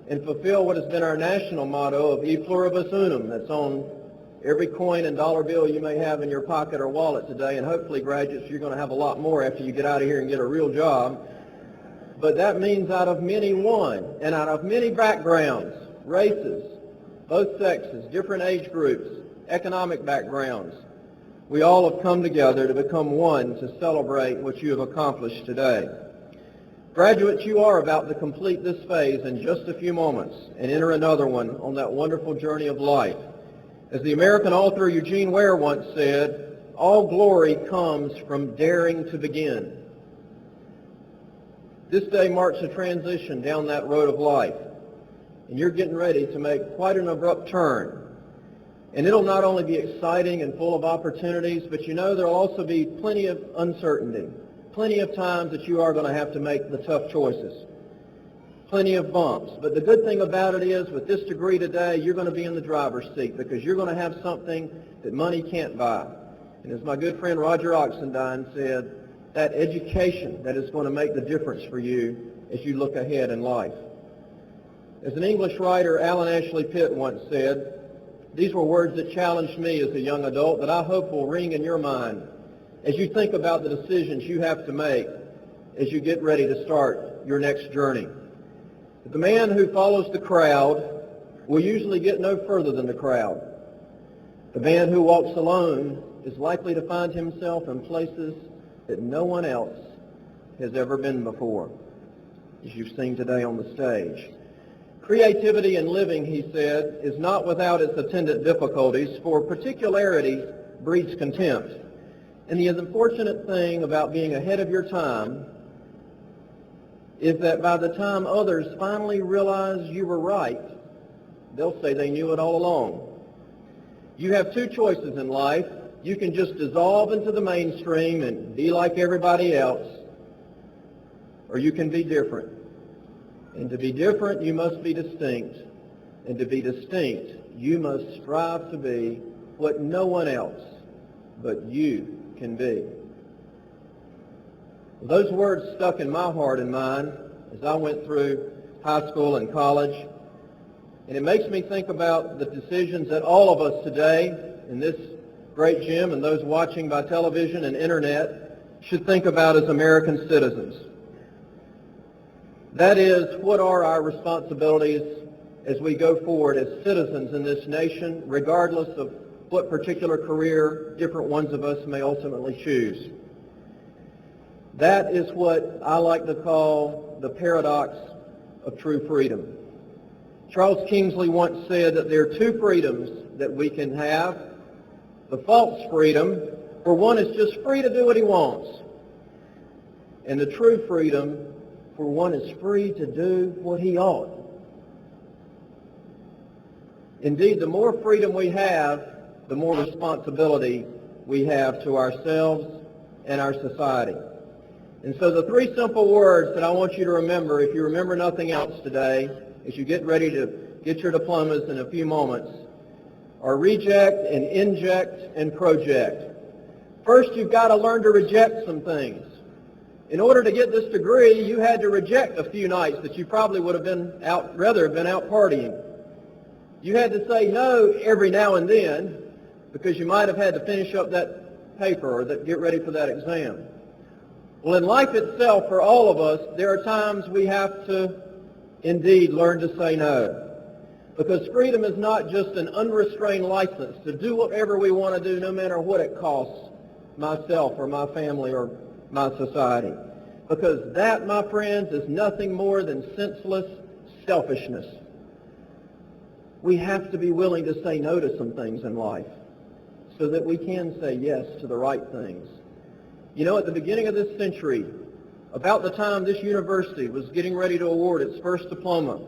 and fulfill what has been our national motto of E pluribus unum, that's on every coin and dollar bill you may have in your pocket or wallet today, and hopefully, graduates, you're going to have a lot more after you get out of here and get a real job. But that means out of many one, and out of many backgrounds, races, both sexes, different age groups, economic backgrounds, we all have come together to become one to celebrate what you have accomplished today. Graduates, you are about to complete this phase in just a few moments and enter another one on that wonderful journey of life. As the American author Eugene Ware once said, all glory comes from daring to begin. This day marks a transition down that road of life, and you're getting ready to make quite an abrupt turn. And it'll not only be exciting and full of opportunities, but you know there'll also be plenty of uncertainty, plenty of times that you are going to have to make the tough choices, plenty of bumps. But the good thing about it is, with this degree today, you're going to be in the driver's seat because you're going to have something that money can't buy. And as my good friend Roger Oxendine said, that education that is going to make the difference for you as you look ahead in life. As an English writer, Alan Ashley Pitt once said, these were words that challenged me as a young adult that I hope will ring in your mind as you think about the decisions you have to make as you get ready to start your next journey. The man who follows the crowd will usually get no further than the crowd. The man who walks alone is likely to find himself in places that no one else has ever been before, as you've seen today on the stage. Creativity in living, he said, is not without its attendant difficulties, for particularity breeds contempt. And the unfortunate thing about being ahead of your time is that by the time others finally realize you were right, they'll say they knew it all along. You have two choices in life. You can just dissolve into the mainstream and be like everybody else, or you can be different. And to be different, you must be distinct. And to be distinct, you must strive to be what no one else but you can be. Those words stuck in my heart and mind as I went through high school and college. And it makes me think about the decisions that all of us today in this great gym and those watching by television and internet should think about as American citizens. That is, what are our responsibilities as we go forward as citizens in this nation, regardless of what particular career different ones of us may ultimately choose. That is what I like to call the paradox of true freedom. Charles Kingsley once said that there are two freedoms that we can have. The false freedom, where one is just free to do what he wants. And the true freedom, for one is free to do what he ought. Indeed, the more freedom we have, the more responsibility we have to ourselves and our society. And so the three simple words that I want you to remember, if you remember nothing else today, as you get ready to get your diplomas in a few moments, are reject and inject and project. First, you've got to learn to reject some things. In order to get this degree, you had to reject a few nights that you probably would have rather have been out partying. You had to say no every now and then because you might have had to finish up that paper or get ready for that exam. Well, in life itself, for all of us, there are times we have to indeed learn to say no. Because freedom is not just an unrestrained license to do whatever we want to do, no matter what it costs myself or my family or my society. Because that, my friends, is nothing more than senseless selfishness. We have to be willing to say no to some things in life so that we can say yes to the right things. You know, at the beginning of this century, about the time this university was getting ready to award its first diploma,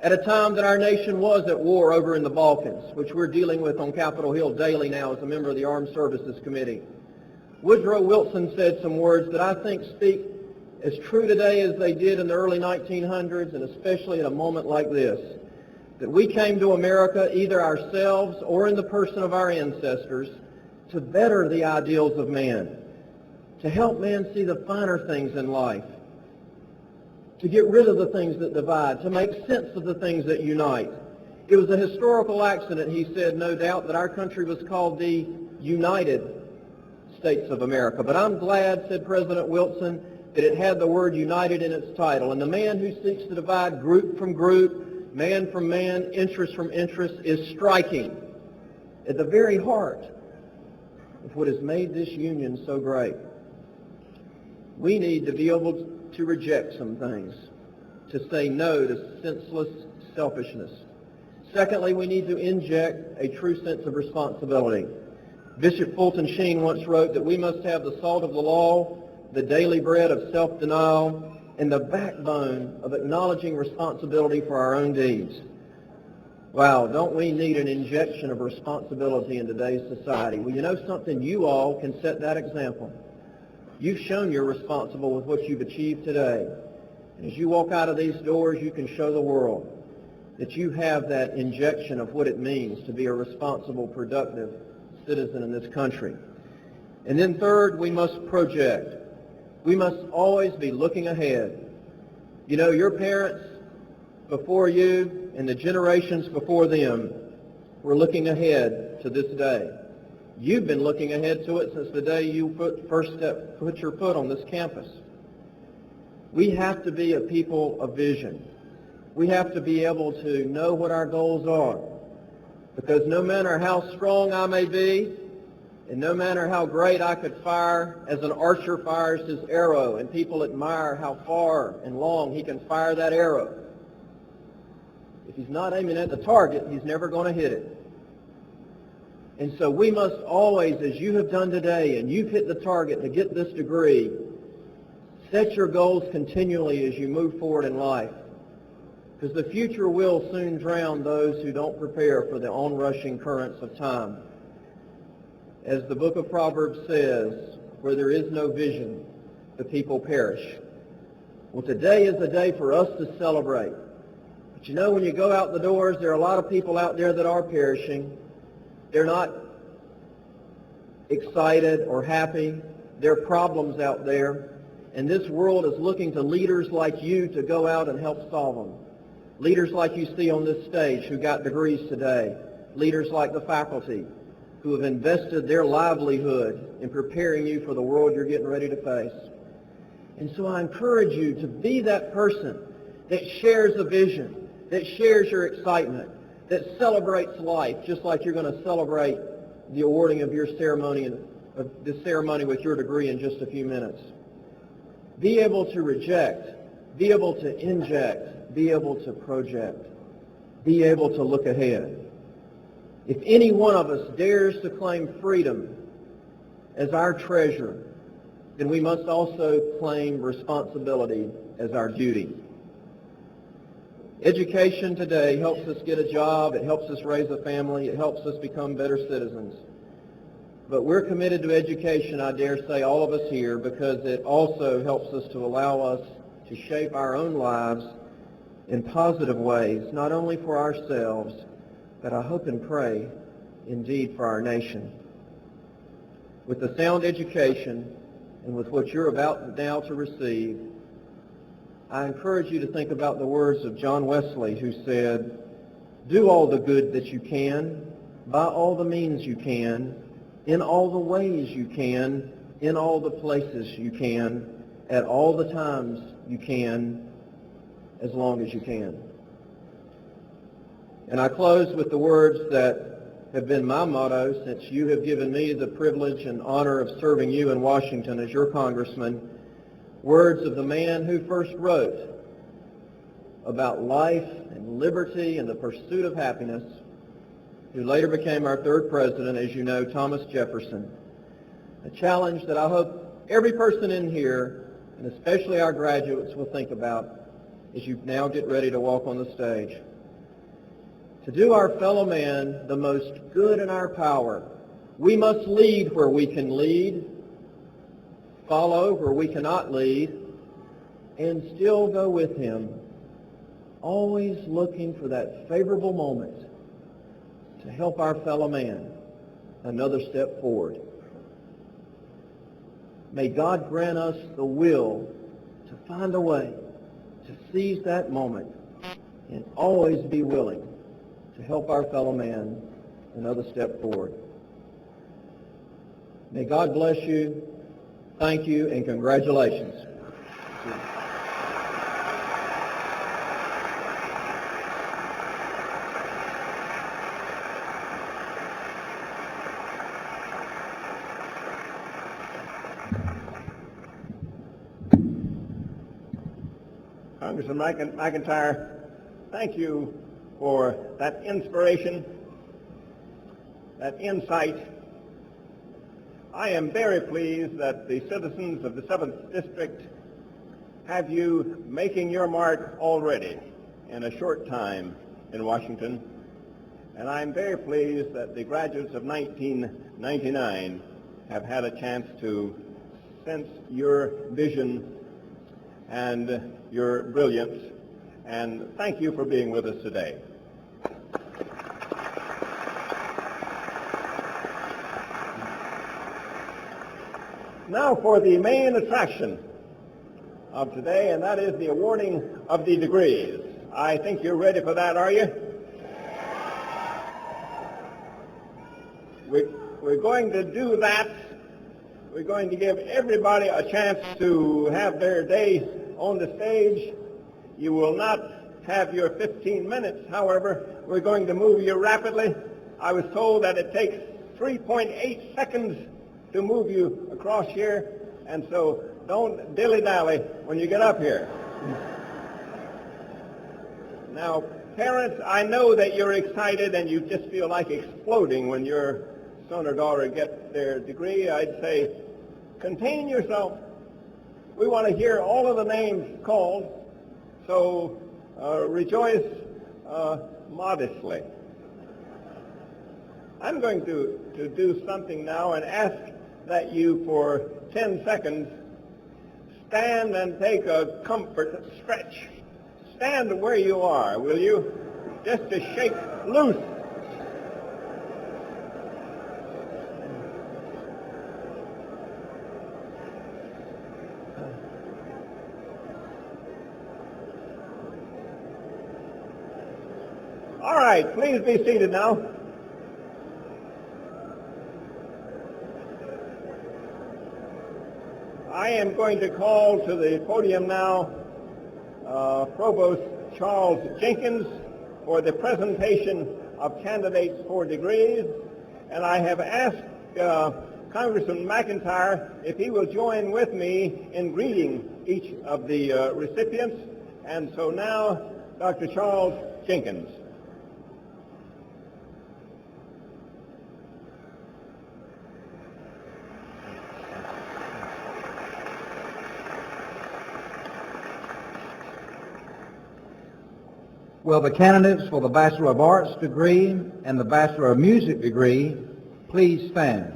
at a time that our nation was at war over in the Balkans, which we're dealing with on Capitol Hill daily now as a member of the Armed Services Committee, Woodrow Wilson said some words that I think speak as true today as they did in the early 1900s, and especially at a moment like this, that we came to America either ourselves or in the person of our ancestors to better the ideals of man, to help man see the finer things in life, to get rid of the things that divide, to make sense of the things that unite. It was a historical accident, he said, no doubt, that our country was called the United States of America. But I'm glad, said President Wilson, that it had the word united in its title. And the man who seeks to divide group from group, man from man, interest from interest, is striking at the very heart of what has made this union so great. We need to be able to reject some things, to say no to senseless selfishness. Secondly, we need to inject a true sense of responsibility. Bishop Fulton Sheen once wrote that we must have the salt of the law, the daily bread of self-denial, and the backbone of acknowledging responsibility for our own deeds. Wow, don't we need an injection of responsibility in today's society? Well, you know something? You all can set that example. You've shown you're responsible with what you've achieved today. And as you walk out of these doors, you can show the world that you have that injection of what it means to be a responsible, productive citizen in this country. And then third, we must project. We must always be looking ahead. You know, your parents before you and the generations before them were looking ahead to this day. You've been looking ahead to it since the day you put your foot on this campus. We have to be a people of vision. We have to be able to know what our goals are. Because no matter how strong I may be, and no matter how great I could fire as an archer fires his arrow, and people admire how far and long he can fire that arrow, if he's not aiming at the target, he's never going to hit it. And so we must always, as you have done today, and you've hit the target to get this degree, set your goals continually as you move forward in life. Because the future will soon drown those who don't prepare for the onrushing currents of time. As the book of Proverbs says, where there is no vision, the people perish. Well, today is a day for us to celebrate. But you know, when you go out the doors, there are a lot of people out there that are perishing. They're not excited or happy. There are problems out there. And this world is looking to leaders like you to go out and help solve them. Leaders like you see on this stage who got degrees today. Leaders like the faculty who have invested their livelihood in preparing you for the world you're getting ready to face. And so I encourage you to be that person that shares a vision, that shares your excitement, that celebrates life, just like you're going to celebrate the awarding of your ceremony, of the ceremony with your degree in just a few minutes. Be able to reject, be able to inject, be able to project, be able to look ahead. If any one of us dares to claim freedom as our treasure, then we must also claim responsibility as our duty. Education today helps us get a job, it helps us raise a family, it helps us become better citizens. But we're committed to education, I dare say, all of us here, because it also helps us to allow us to shape our own lives in positive ways, not only for ourselves, but I hope and pray, indeed, for our nation. With the sound education and with what you're about now to receive, I encourage you to think about the words of John Wesley, who said, "Do all the good that you can, by all the means you can, in all the ways you can, in all the places you can, at all the times you can, as long as you can." And I close with the words that have been my motto since you have given me the privilege and honor of serving you in Washington as your congressman, words of the man who first wrote about life and liberty and the pursuit of happiness, who later became our third president, as you know, Thomas Jefferson. A challenge that I hope every person in here, and especially our graduates, will think about as you now get ready to walk on the stage. To do our fellow man the most good in our power, we must lead where we can lead, follow where we cannot lead, and still go with him, always looking for that favorable moment to help our fellow man another step forward. May God grant us the will to find a way to seize that moment and always be willing to help our fellow man another step forward. May God bless you. Thank you and congratulations. Congressman McIntyre, thank you for that inspiration, that insight. I am very pleased that the citizens of the 7th District have you making your mark already in a short time in Washington, and I'm very pleased that the graduates of 1999 have had a chance to sense your vision and your brilliance, and thank you for being with us today. Now for the main attraction of today, and that is the awarding of the degrees. I think you're ready for that, are you? We're going to do that. We're going to give everybody a chance to have their day on the stage. You will not have your 15 minutes, however. We're going to move you rapidly. I was told that it takes 3.8 seconds to move you across here, and so don't dilly-dally when you get up here. Now, parents, I know that you're excited and you just feel like exploding when your son or daughter gets their degree. I'd say, contain yourself. We want to hear all of the names called, so rejoice modestly. I'm going to do something now and ask that you, for 10 seconds, stand and take a comfort stretch. Stand where you are, will you? Just to shake loose. All right, please be seated now. I am going to call to the podium now Provost Charles Jenkins for the presentation of candidates for degrees, and I have asked Congressman McIntyre if he will join with me in greeting each of the recipients, and so now Dr. Charles Jenkins. Will the candidates for the Bachelor of Arts degree and the Bachelor of Music degree please stand?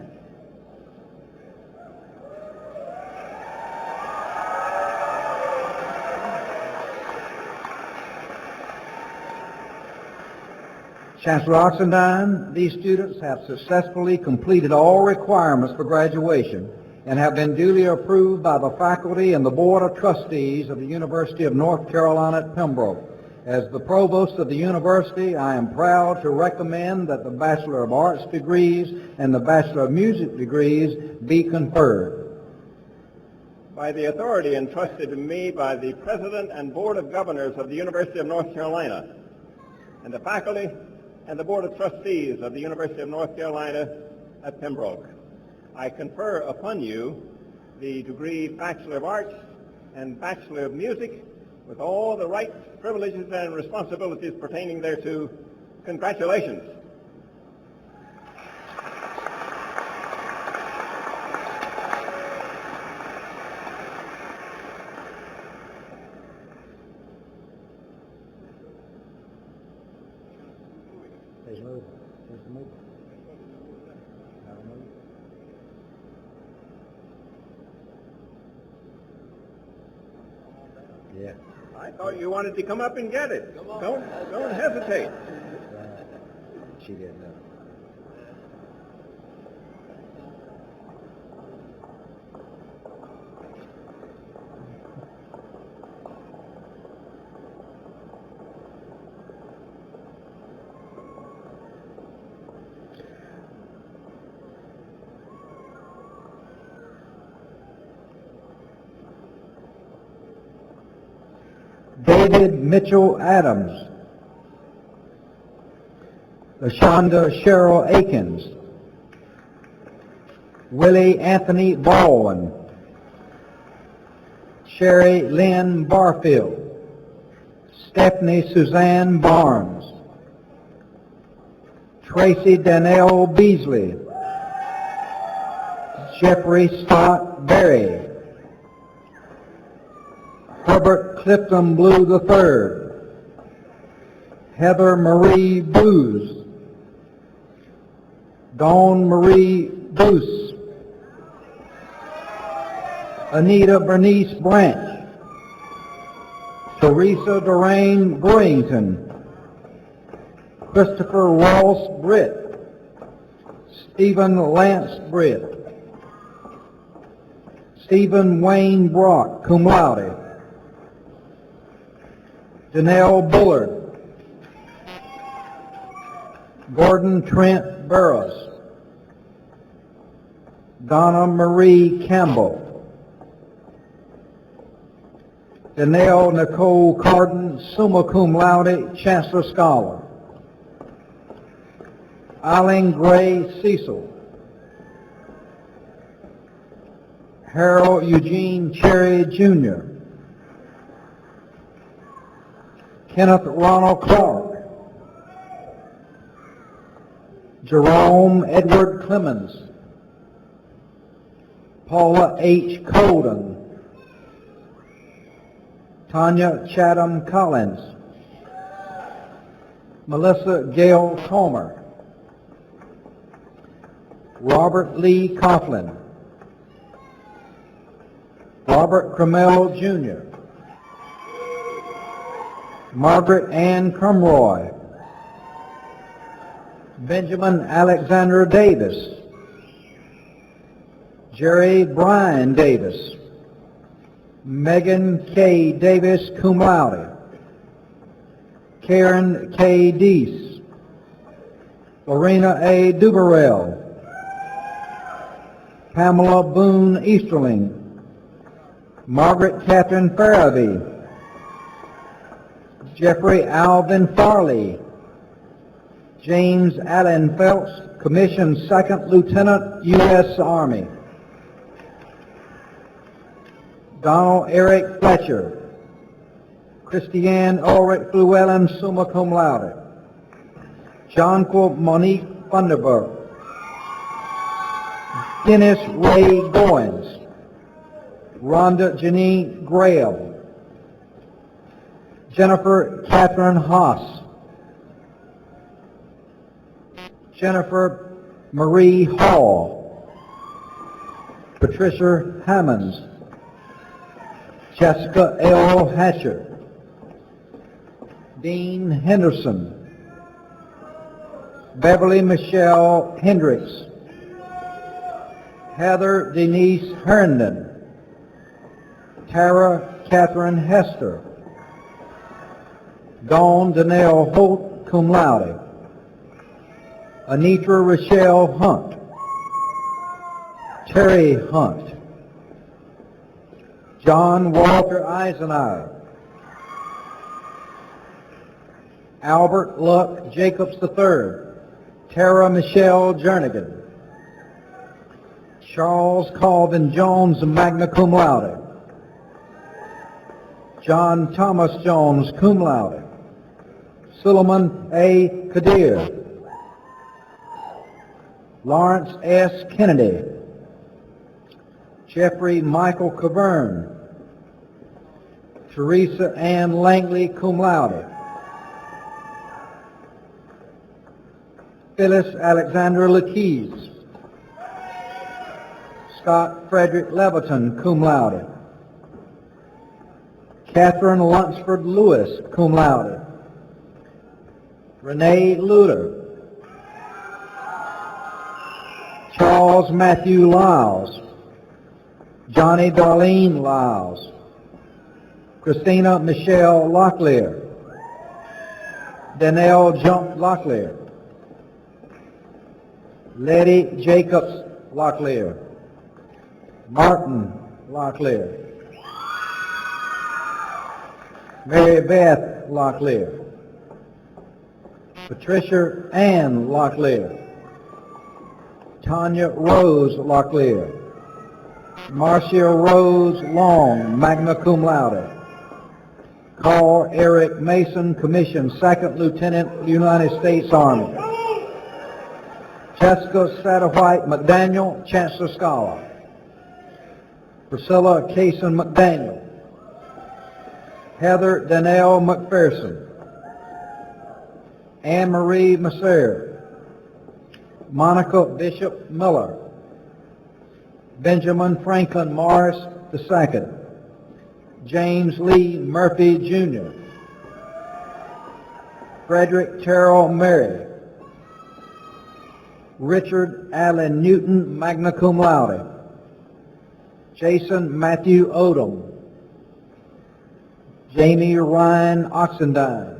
Chancellor Oxendine, these students have successfully completed all requirements for graduation and have been duly approved by the faculty and the Board of Trustees of the University of North Carolina at Pembroke. As the Provost of the University, I am proud to recommend that the Bachelor of Arts degrees and the Bachelor of Music degrees be conferred. By the authority entrusted to me by the President and Board of Governors of the University of North Carolina, and the faculty and the Board of Trustees of the University of North Carolina at Pembroke, I confer upon you the degree Bachelor of Arts and Bachelor of Music with all the rights, privileges, and responsibilities pertaining thereto. Congratulations. Yeah. I thought you wanted to come up and get it. Don't hesitate. She didn't know. David Mitchell Adams, LaShonda Cheryl Akins, Willie Anthony Baldwin, Sherry Lynn Barfield, Stephanie Suzanne Barnes, Tracy Danielle Beasley, Jeffrey Scott Berry, Herbert Clifton Blue III, Heather Marie Booz, Dawn Marie Boos, Anita Bernice Branch, Teresa Doreen Brewington, Christopher Ross Britt, Stephen Lance Britt, Stephen Wayne Brock, cum laude, Janelle Bullard, Gordon Trent Burroughs, Donna Marie Campbell, Danelle Nicole Carden, summa cum laude, Chancellor Scholar, Eileen Gray Cecil, Harold Eugene Cherry Jr., Kenneth Ronald Clark, Jerome Edward Clemens, Paula H. Colden, Tanya Chatham Collins, Melissa Gail Comer, Robert Lee Coughlin, Robert Cromell Jr., Margaret Ann Crumroy, Benjamin Alexander Davis, Jerry Brian Davis, Megan K. Davis, cum laude, Karen K. Deese, Lorena A. Duberell, Pamela Boone Easterling, Margaret Catherine Farabee, Jeffrey Alvin Farley, James Allen Phelps, Commissioned Second Lieutenant, U.S. Army, Donald Eric Fletcher, Christiane Ulrich Llewellyn, summa cum laude, Jonquil Monique Funderburg, Dennis Ray Goins, Rhonda Janine Graham, Jennifer Catherine Haas. Jennifer Marie Hall. Patricia Hammonds. Jessica L. Hatcher. Dean Henderson. Beverly Michelle Hendricks. Heather Denise Herndon. Tara Catherine Hester. Dawn Danelle Holt, cum laude. Anitra Rochelle Hunt. Terry Hunt. John Walter Eisenhower. Albert Luck Jacobs III. Tara Michelle Jernigan. Charles Calvin Jones, magna cum laude. John Thomas Jones, cum laude. Suleiman A. Kadir. Lawrence S. Kennedy. Jeffrey Michael Cavern. Teresa Ann Langley, cum laude. Phyllis Alexandra Lakeys. Scott Frederick Leviton, cum laude. Catherine Lunsford Lewis, cum laude. Renee Luder. Charles Matthew Lyles. Johnny Darlene Lyles. Christina Michelle Locklear. Danelle Jump Locklear. Letty Jacobs Locklear. Martin Locklear. Mary Beth Locklear. Patricia Ann Locklear. Tanya Rose Locklear. Marcia Rose Long, magna cum laude. Carl Eric Mason, commissioned 2nd Lieutenant, United States Army. Jessica Satterwhite McDaniel, Chancellor Scholar. Priscilla Cason McDaniel. Heather Danelle McPherson. Anne Marie Masser. Monica Bishop Miller. Benjamin Franklin Morris II. James Lee Murphy Jr. Frederick Terrell Murray. Richard Allen Newton, magna cum laude. Jason Matthew Odom. Jamie Ryan Oxendine.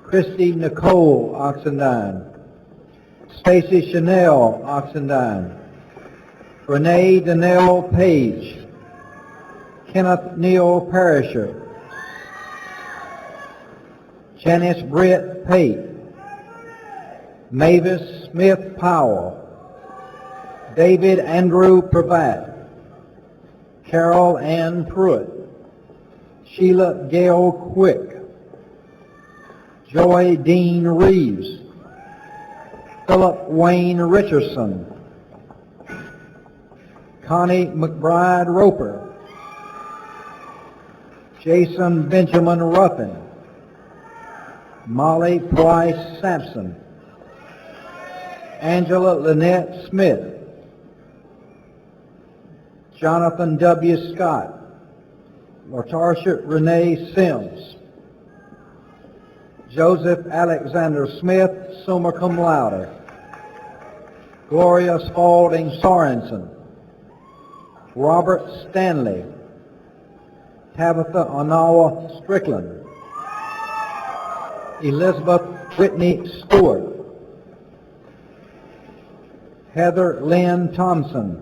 Christy Nicole Oxendine. Stacy Chanel Oxendine. Renee Danelle Page. Kenneth Neal Parisher. Janice Britt Pate. Mavis Smith Powell. David Andrew Pravat. Carol Ann Pruitt. Sheila Gail Quick. Joy Dean Reeves. Philip Wayne Richardson. Connie McBride Roper. Jason Benjamin Ruffin. Molly Price Sampson. Angela Lynette Smith. Jonathan W. Scott. Latasha Renee Sims. Joseph Alexander Smith, summa cum laude. Gloria Spalding Sorensen. Robert Stanley. Tabitha Onawa Strickland. Elizabeth Whitney Stewart. Heather Lynn Thompson.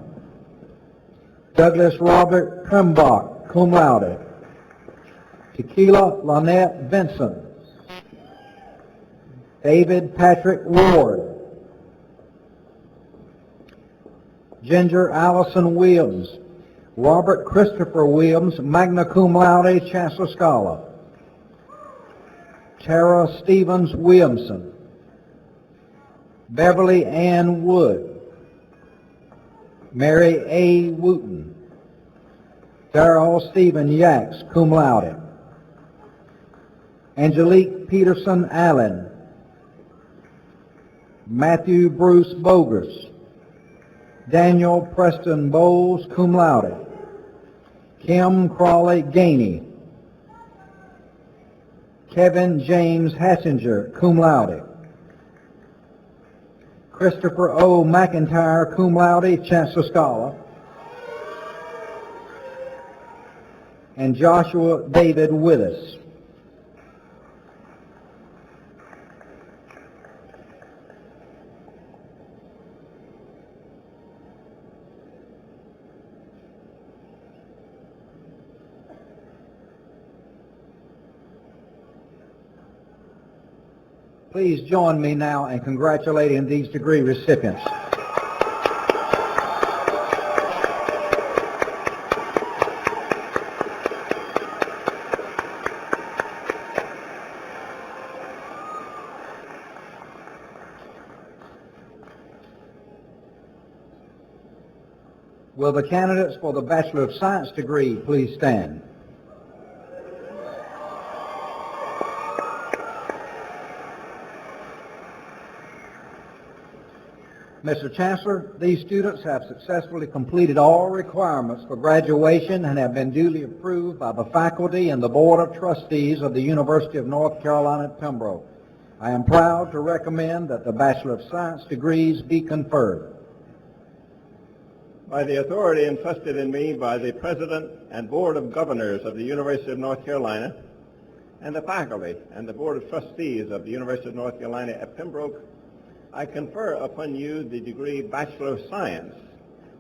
Douglas Robert Krimbach, cum laude. Tequila Lynette Vincent. David Patrick Ward. Ginger Allison Williams. Robert Christopher Williams, magna cum laude, Chancellor Scholar. Tara Stevens Williamson. Beverly Ann Wood. Mary A. Wooten. Darrell Stephen Yaks, cum laude. Angelique Peterson Allen, Matthew Bruce Bogers, Daniel Preston Bowles, cum laude. Kim Crawley Gainey, Kevin James Hassinger, cum laude. Christopher O. McIntyre, cum laude, Chancellor Scholar. And Joshua David Willis. Please join me now in congratulating these degree recipients. Will the candidates for the Bachelor of Science degree please stand? Mr. Chancellor, these students have successfully completed all requirements for graduation and have been duly approved by the faculty and the Board of Trustees of the University of North Carolina at Pembroke. I am proud to recommend that the Bachelor of Science degrees be conferred. By the authority entrusted in me by the President and Board of Governors of the University of North Carolina and the faculty and the Board of Trustees of the University of North Carolina at Pembroke, I confer upon you the degree Bachelor of Science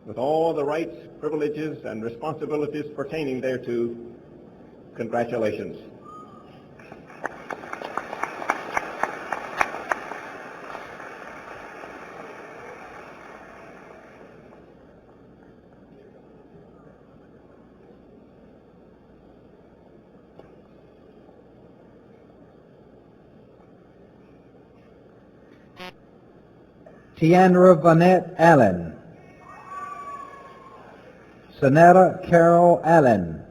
with all the rights, privileges, and responsibilities pertaining thereto. Congratulations. Tiandra Vanette Allen, Sonetta Carol Allen,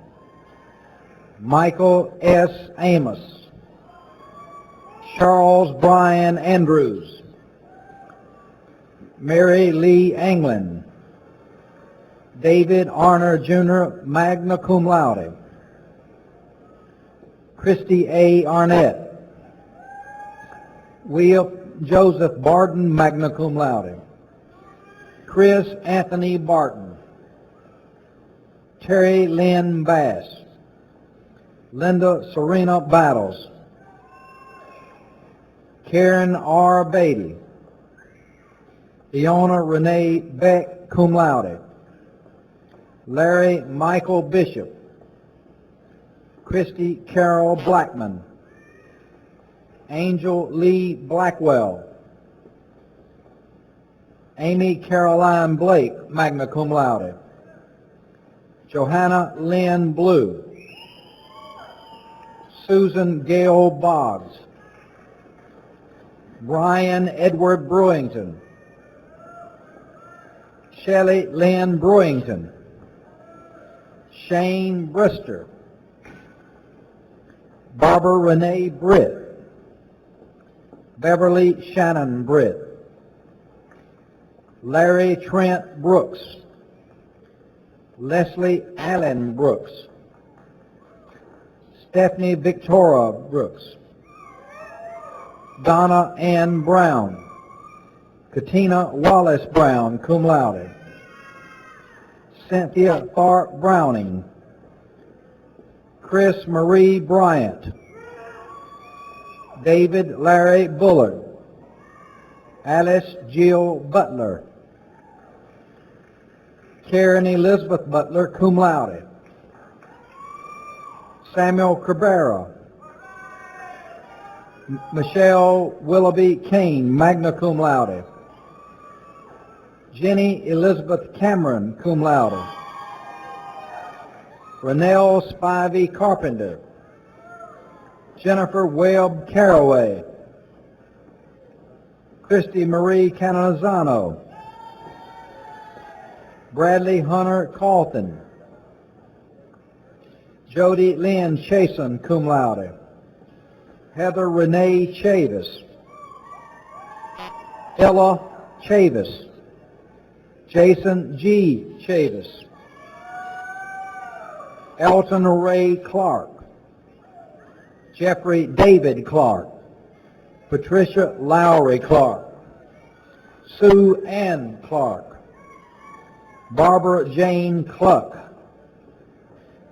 Michael S. Amos, Charles Brian Andrews, Mary Lee Anglin, David Arner Jr., magna cum laude, Christy A. Arnett, Will Joseph Barton, magna cum laude, Chris Anthony Barton, Terry Lynn Bass, Linda Serena Battles, Karen R. Beatty, Fiona Renee Beck, cum laude, Larry Michael Bishop, Christy Carol Blackman, Angel Lee Blackwell, Amy Caroline Blake, magna cum laude, Johanna Lynn Blue, Susan Gail Boggs, Brian Edward Brewington, Shelley Lynn Brewington, Shane Brister, Barbara Renee Britt, Beverly Shannon Britt, Larry Trent Brooks, Leslie Allen Brooks, Stephanie Victoria Brooks, Donna Ann Brown, Katina Wallace Brown, cum laude, Cynthia Tharp Browning, Chris Marie Bryant, David Larry Bullard, Alice Jill Butler, Karen Elizabeth Butler, cum laude, Samuel Cabrera, Michelle Willoughby Kane, magna cum laude, Jenny Elizabeth Cameron, cum laude, Renelle Spivey Carpenter, Jennifer Webb Caraway, Christy Marie Canizano, Bradley Hunter Calton, Jody Lynn Chason, cum laude, Heather Renee Chavis, Ella Chavis, Jason G. Chavis, Elton Ray Clark, Jeffrey David Clark, Patricia Lowry Clark, Sue Ann Clark, Barbara Jane Cluck,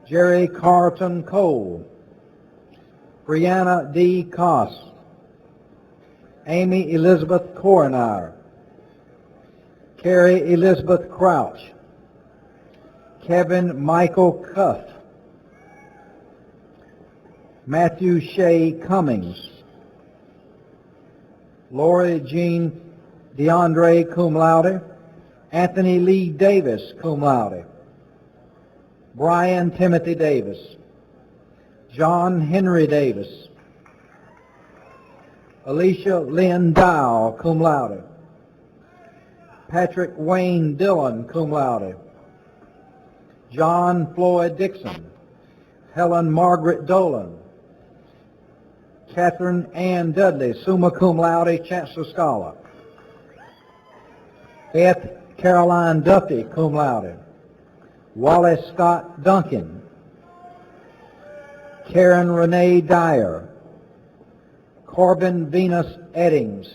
Jerry Carlton Cole, Brianna D. Koss, Amy Elizabeth Coronar, Carrie Elizabeth Crouch, Kevin Michael Cuff, Matthew Shea Cummings, Lori Jean DeAndre, cum laude, Anthony Lee Davis, cum laude, Brian Timothy Davis, John Henry Davis, Alicia Lynn Dow, cum laude, Patrick Wayne Dillon, cum laude, John Floyd Dixon, Helen Margaret Dolan, Catherine Ann Dudley, summa cum laude, Chancellor Scholar, Beth Caroline Duffy, cum laude, Wallace Scott Duncan, Karen Renee Dyer, Corbin Venus Eddings,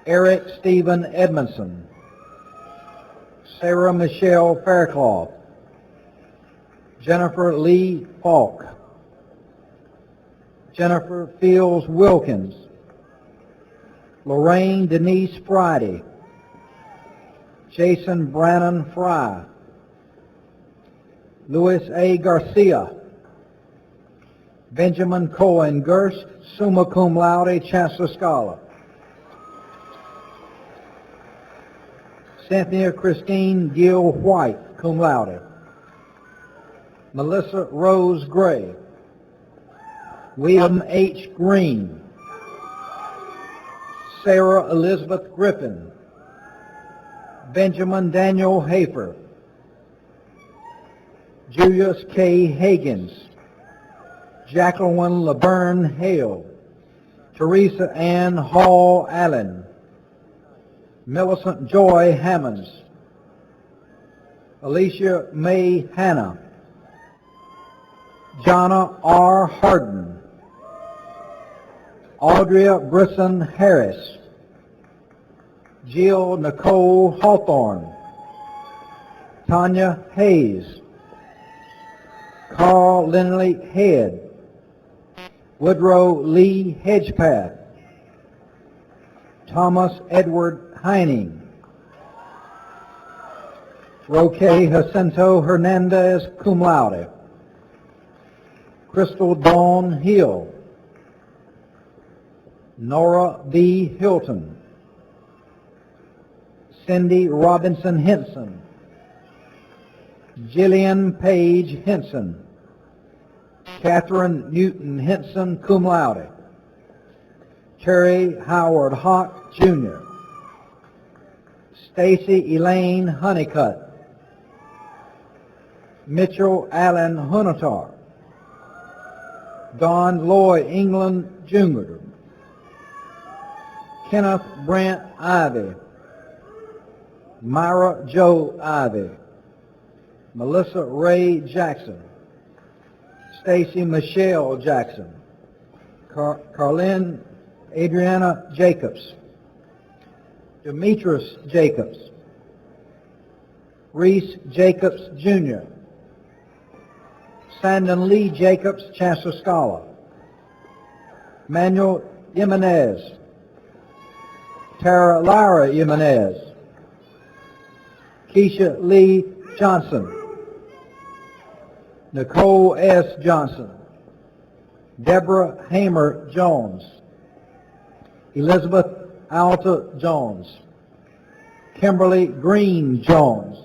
Eric Stephen Edmondson, Sarah Michelle Faircloth, Jennifer Lee Falk, Jennifer Fields Wilkins, Lorraine Denise Friday, Jason Brannon Fry, Louis A. Garcia, Benjamin Cohen Gerst, summa cum laude, Chancellor Scholar, Cynthia Christine Gill White, cum laude, Melissa Rose Gray, William H. Green, Sarah Elizabeth Griffin, Benjamin Daniel Hafer, Julius K. Higgins, Jacqueline Laverne Hale, Teresa Ann Hall Allen, Millicent Joy Hammonds, Alicia May Hanna, Jonna R. Harden, Audria Brisson Harris, Jill Nicole Hawthorne, Tanya Hayes, Carl Lindley Head, Woodrow Lee Hedgepath, Thomas Edward Heining, Roque Jacinto Hernandez, cum laude, Crystal Dawn Hill, Nora B. Hilton, Cindy Robinson Henson, Jillian Page Henson, Catherine Newton Henson, cum laude, Terry Howard Hawk, Jr., Stacy Elaine Honeycutt, Mitchell Allen Hunatar, Don Loy England, Jr., Kenneth Brant Ivy, Myra Jo Ivy, Melissa Ray Jackson, Stacy Michelle Jackson, Carlin Adriana Jacobs, Demetrius Jacobs, Reese Jacobs Jr., Sandon Lee Jacobs, Chancellor Scholar, Manuel Jimenez, Tara Lyra Jimenez, Keisha Lee Johnson, Nicole S. Johnson, Deborah Hamer Jones, Elizabeth Alta Jones, Kimberly Green Jones,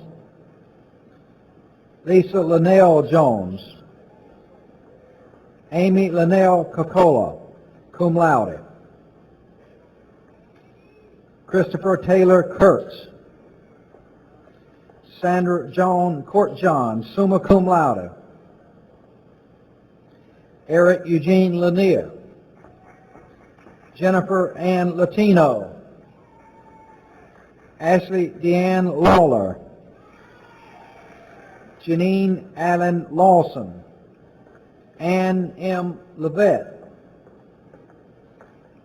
Lisa Linnell Jones, Amy Linnell Cocola, cum laude, Christopher Taylor Kurtz, Sandra Joan Courtjohn, summa cum laude, Eric Eugene Lanier, Jennifer Ann Latino, Ashley Deanne Lawler, Janine Allen Lawson, Ann M. Levette,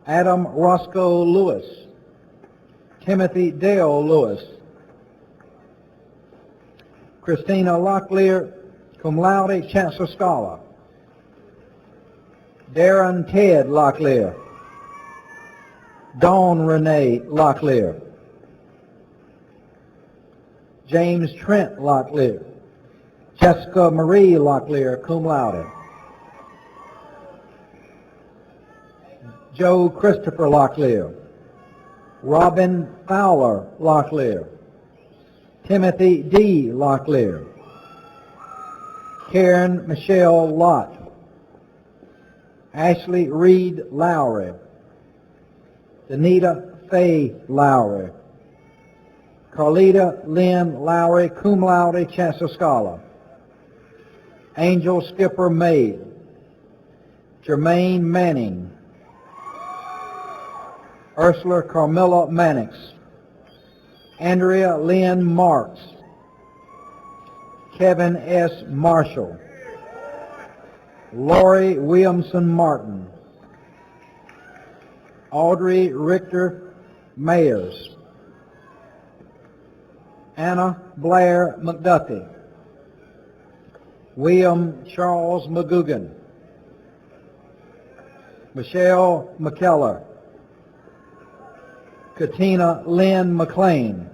Adam Roscoe Lewis, Timothy Dale Lewis, Christina Locklear, cum laude, Chancellor Scholar, Darren Ted Locklear, Dawn Renee Locklear, James Trent Locklear, Jessica Marie Locklear, cum laude, Joe Christopher Locklear, Robin Fowler Locklear, Timothy D. Locklear, Karen Michelle Lott, Ashley Reed Lowry, Danita Faye Lowry, Carlita Lynn Lowry, cum laude, Chancellor Scholar, Angel Skipper May, Jermaine Manning, Ursula Carmilla Mannix, Andrea Lynn Marks, Kevin S. Marshall, Lori Williamson Martin, Audrey Richter Mayers, Anna Blair McDuffie, William Charles McGugan, Michelle McKellar, Katina Lynn McLean,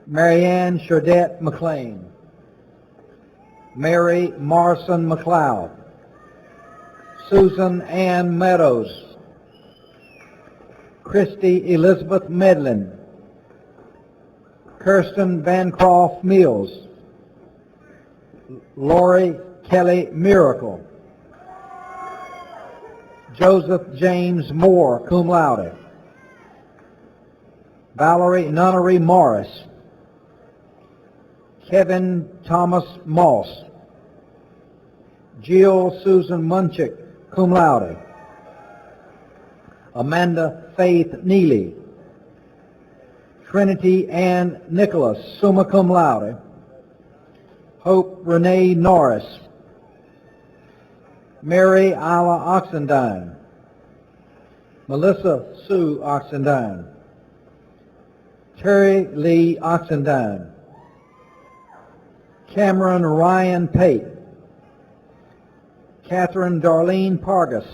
Marianne Sherdette McLean, Mary Morrison McLeod, Susan Ann Meadows, Christy Elizabeth Medlin, Kirsten Bancroft Mills, Lori Kelly Miracle, Joseph James Moore, cum laude, Valerie Nunnery Morris, Kevin Thomas Moss, Jill Susan Munchick, cum laude, Amanda Faith Neely, Trinity Ann Nicholas, summa cum laude, Hope Renee Norris, Mary Isla Oxendine, Melissa Sue Oxendine, Terry Lee Oxendine, Cameron Ryan Pate, Catherine Darlene Pargas,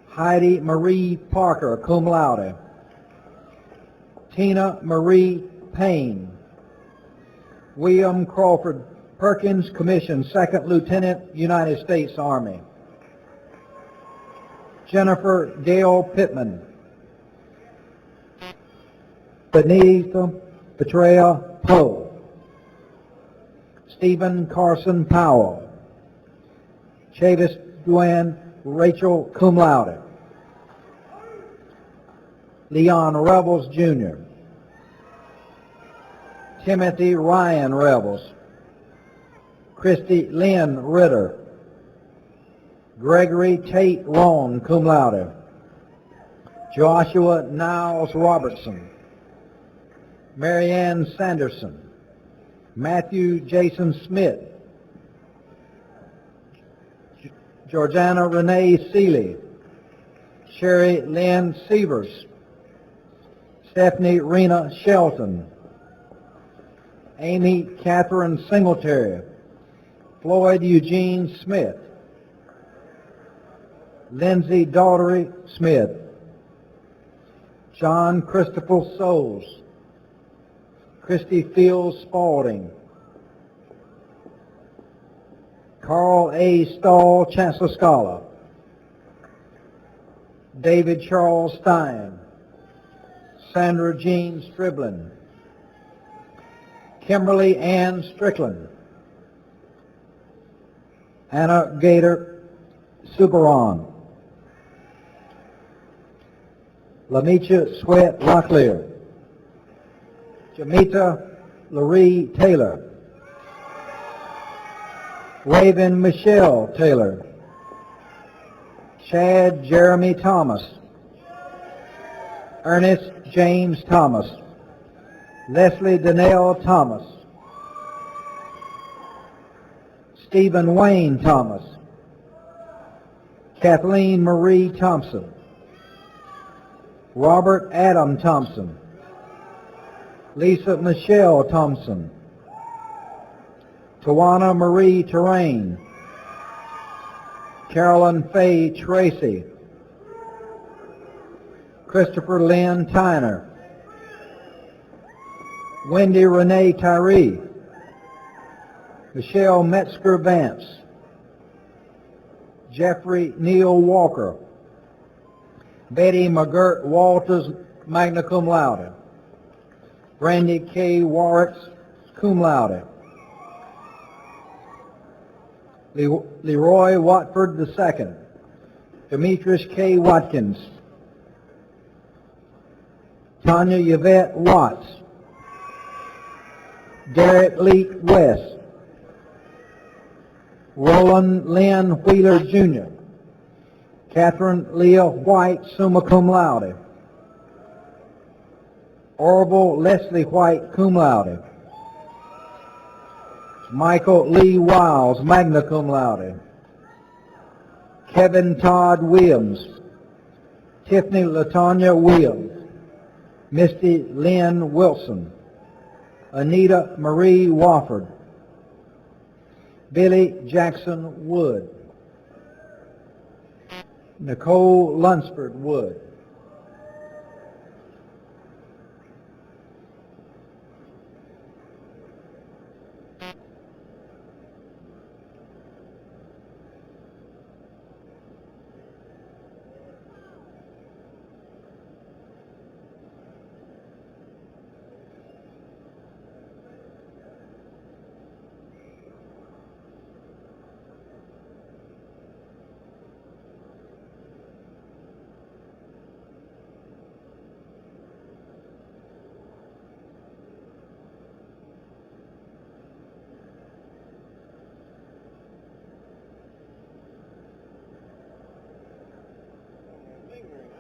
Heidi Marie Parker, cum laude, Tina Marie Payne, William Crawford Perkins, Commission, 2nd Lieutenant, United States Army, Jennifer Gail Pittman, Benita Petrea Poe, Stephen Carson Powell, Chavis Duane Rachel, cum laude, Leon Revels Jr., Timothy Ryan Revels, Christy Lynn Ritter, Gregory Tate Roan, cum laude, Joshua Niles Robertson, Marianne Sanderson, Matthew Jason Smith, Georgiana Renee Seeley, Sherry Lynn Sievers, Stephanie Rena Shelton, Amy Catherine Singletary, Floyd Eugene Smith, Lindsay Daughtery Smith, John Christopher Souls, Christy Fields Spalding, Carl A. Stahl, Chancellor Scholar, David Charles Stein, Sandra Jean Striblin, Kimberly Ann Strickland, Anna Gator Subaron, Lamicha Sweat Locklear, Jamita Laree Taylor, Raven Michelle Taylor. Chad Jeremy Thomas. Ernest James Thomas. Leslie Donnell Thomas. Stephen Wayne Thomas. Kathleen Marie Thompson. Robert Adam Thompson. Lisa Michelle Thompson. Tawana Marie Terrain. Carolyn Faye Tracy. Christopher Lynn Tyner. Wendy Renee Tyree. Michelle Metzger Vance. Jeffrey Neal Walker. Betty McGirt Walters, magna cum laude. Brandy K. Warricks, cum laude. Leroy Watford II. Demetrius K. Watkins. Tanya Yvette Watts. Derek Leek West. Roland Lynn Wheeler Jr. Catherine Leah White, summa cum laude. Orville Leslie White, cum laude. Michael Lee Wiles, magna cum laude. Kevin Todd Williams. Tiffany Latonya Williams. Misty Lynn Wilson. Anita Marie Wofford. Billy Jackson Wood. Nicole Lunsford Wood.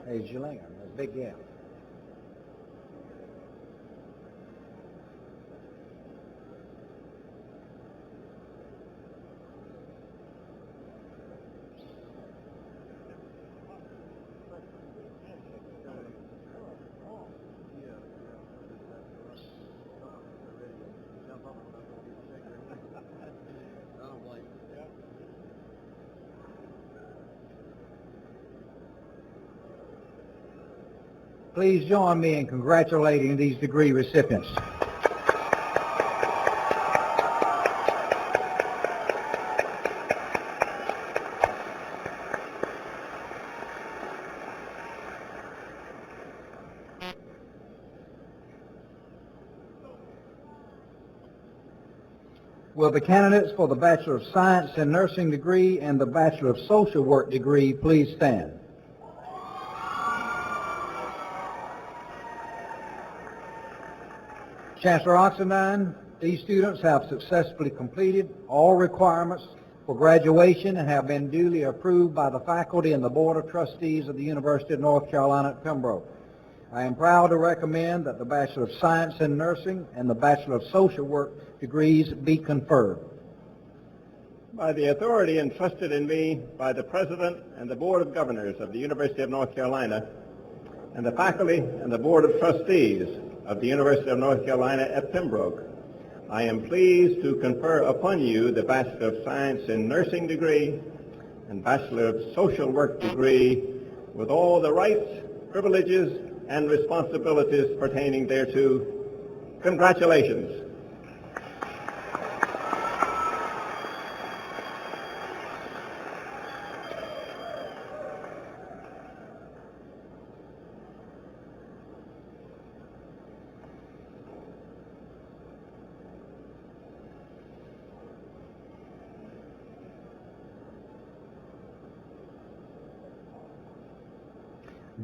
Hey, Jelinger, that's a big gap. Please join me in congratulating these degree recipients. Will the candidates for the Bachelor of Science in Nursing degree and the Bachelor of Social Work degree please stand? Chancellor Oxendine, these students have successfully completed all requirements for graduation and have been duly approved by the faculty and the Board of Trustees of the University of North Carolina at Pembroke. I am proud to recommend that the Bachelor of Science in Nursing and the Bachelor of Social Work degrees be conferred. By the authority entrusted in me by the President and the Board of Governors of the University of North Carolina and the faculty and the Board of Trustees of the University of North Carolina at Pembroke, I am pleased to confer upon you the Bachelor of Science in Nursing degree and Bachelor of Social Work degree with all the rights, privileges, and responsibilities pertaining thereto. Congratulations.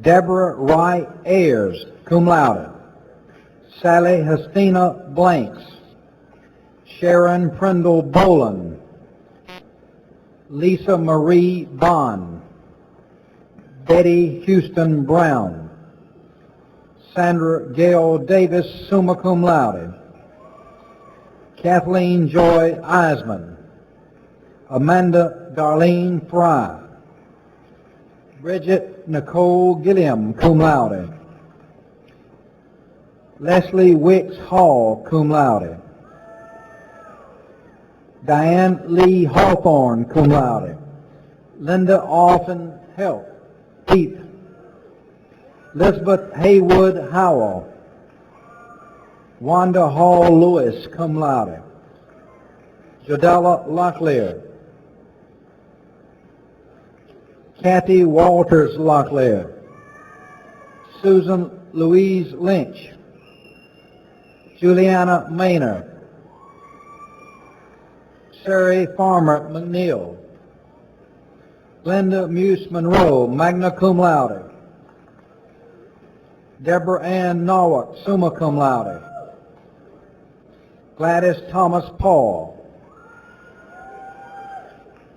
Deborah Wright Ayers, cum laude. Sally Justina Blanks. Sharon Prindle Boland. Lisa Marie Bond, Betty Houston Brown, Sandra Gail Davis, summa cum laude, Kathleen Joy Eisman, Amanda Darlene Fry, Bridget Nicole Gilliam, cum laude, Leslie Wicks Hall, cum laude, Diane Lee Hawthorne, cum laude, Linda Orphan Help, Heath, Elizabeth Haywood Howell, Wanda Hall Lewis, cum laude, Jodella Locklear, Kathy Walters Locklear, Susan Louise Lynch, Juliana Maynard, Sari Farmer McNeil, Linda Muse Monroe, magna cum laude, Deborah Ann Norwalk, summa cum laude, Gladys Thomas Paul,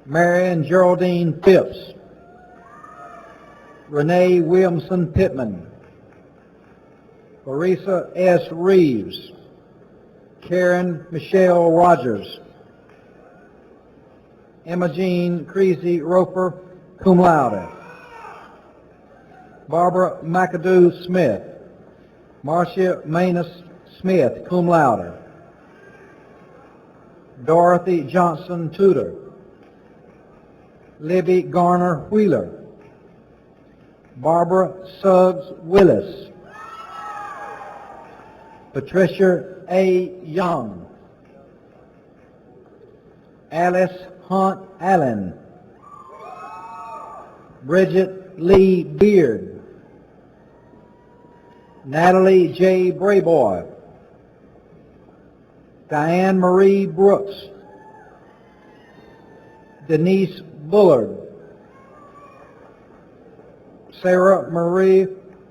Marion Geraldine Phipps, Renee Williamson Pittman, Larissa S. Reeves, Karen Michelle Rogers, Emma Jean Creasy Roper, cum laude, Barbara McAdoo Smith, Marcia Manus Smith, cum laude, Dorothy Johnson Tudor, Libby Garner Wheeler, Barbara Suggs Willis, Patricia A. Young, Alice Hunt Allen, Bridget Lee Beard, Natalie J. Brayboy, Diane Marie Brooks, Denise Bullard, Sarah Marie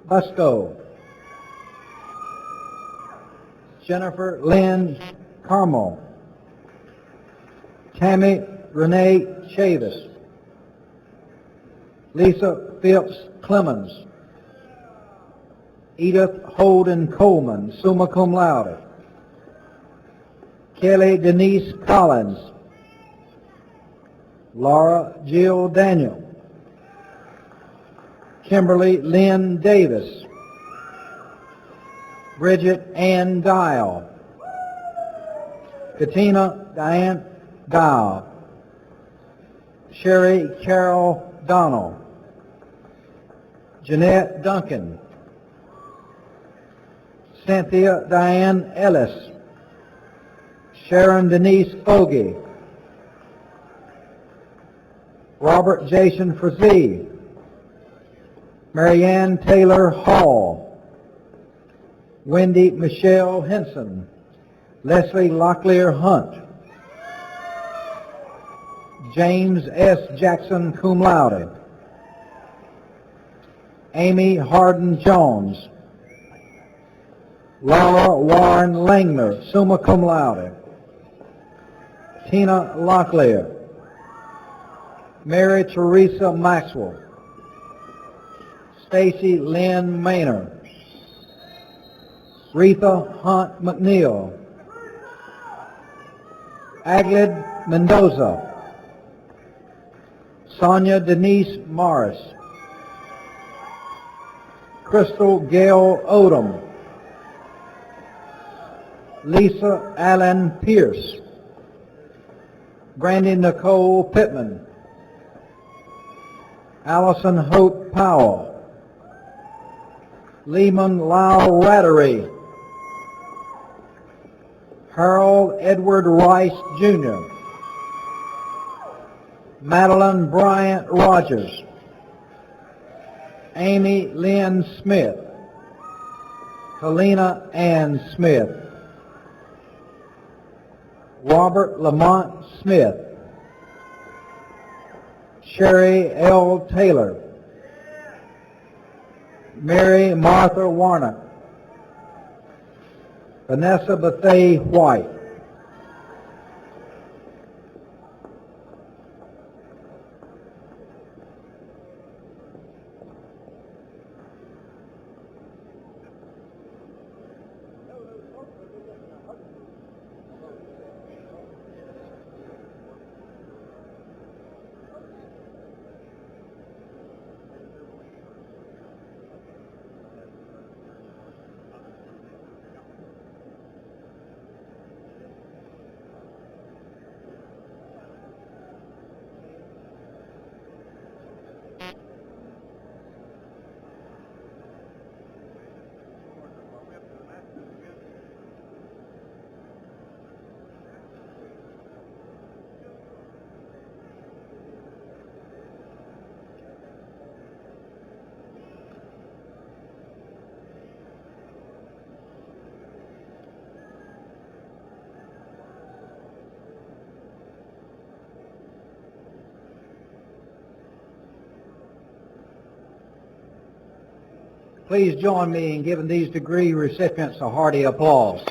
Busco, Jennifer Lynn Carmel, Tammy Renee Chavis, Lisa Phipps Clemens, Edith Holden Coleman, summa cum laude, Kelly Denise Collins, Laura Jill Daniel, Kimberly Lynn Davis, Bridget Ann Dial, Katina Diane Dial, Sherry Carol Donnell, Jeanette Duncan, Cynthia Diane Ellis, Sharon Denise Fogey, Robert Jason Frazee, Marianne Taylor Hall, Wendy Michelle Henson, Leslie Locklear Hunt, James S. Jackson, cum laude, Amy Harden Jones, Laura Warren Langner, summa cum laude, Tina Locklear, Mary Teresa Maxwell, Stacy Lynn Maynard, Retha Hunt McNeil, Aglid Mendoza, Sonia Denise Morris, Crystal Gail Odom, Lisa Allen Pierce, Brandy Nicole Pittman, Allison Hope Powell, Lehman Lyle Rattery, Harold Edward Rice Jr., Madeline Bryant Rogers, Amy Lynn Smith, Helena Ann Smith, Robert Lamont Smith, Sherry L. Taylor, Mary Martha Warnock, Vanessa Bethay White, Please join me in giving these degree recipients a hearty applause.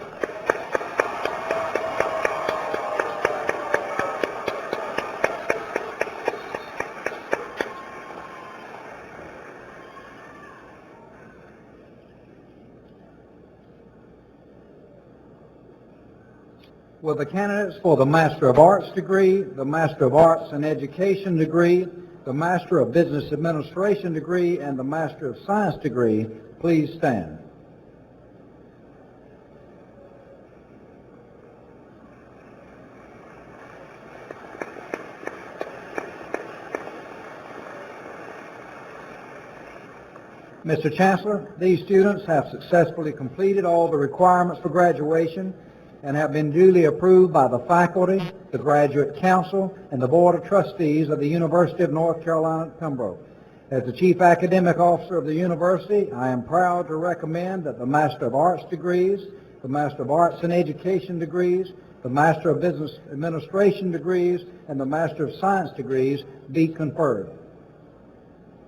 Will the candidates for the Master of Arts degree, the Master of Arts in Education degree, the Master of Business Administration degree, and the Master of Science degree please stand? Mr. Chancellor, these students have successfully completed all the requirements for graduation and have been duly approved by the faculty, the Graduate Council, and the Board of Trustees of the University of North Carolina at Pembroke. As the Chief Academic Officer of the University, I am proud to recommend that the Master of Arts degrees, the Master of Arts in Education degrees, the Master of Business Administration degrees, and the Master of Science degrees be conferred.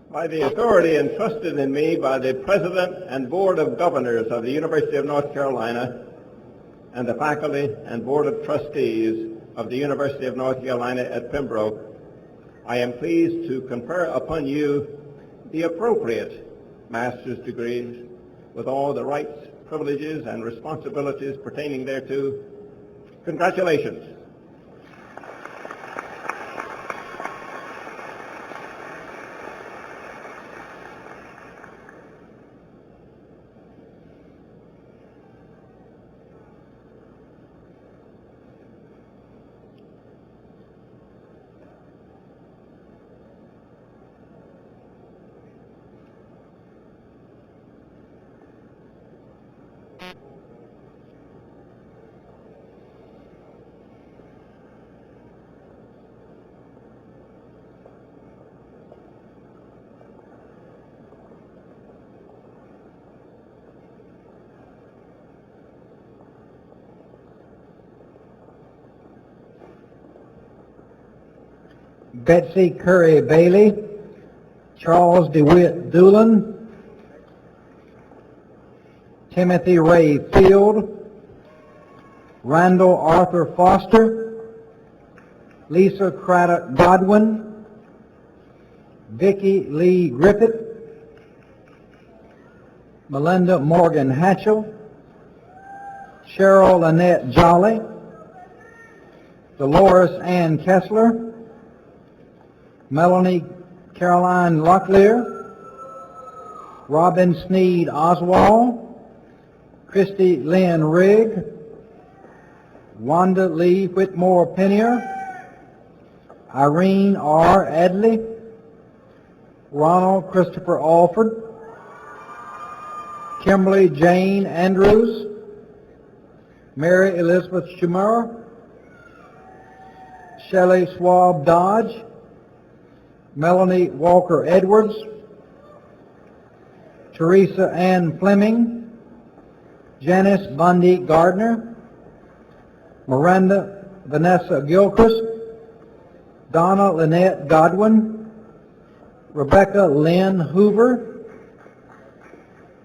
By the authority entrusted in me by the President and Board of Governors of the University of North Carolina, and the faculty and board of trustees of the University of North Carolina at Pembroke, I am pleased to confer upon you the appropriate master's degrees with all the rights, privileges, and responsibilities pertaining thereto. Congratulations. Betsy Curry Bailey, Charles DeWitt Doolan, Timothy Ray Field, Randall Arthur Foster, Lisa Craddock Godwin, Vicki Lee Griffith, Melinda Morgan Hatchell, Cheryl Annette Jolly, Dolores Ann Kessler, Melanie Caroline Locklear, Robin Sneed Oswald, Christy Lynn Rigg, Wanda Lee Whitmore Penier, Irene R. Adley, Ronald Christopher Alford, Kimberly Jane Andrews, Mary Elizabeth Schummer, Shelley Schwab Dodge, Melanie Walker Edwards, Teresa Ann Fleming, Janice Bundy Gardner, Miranda Vanessa Gilchrist, Donna Lynette Godwin, Rebecca Lynn Hoover,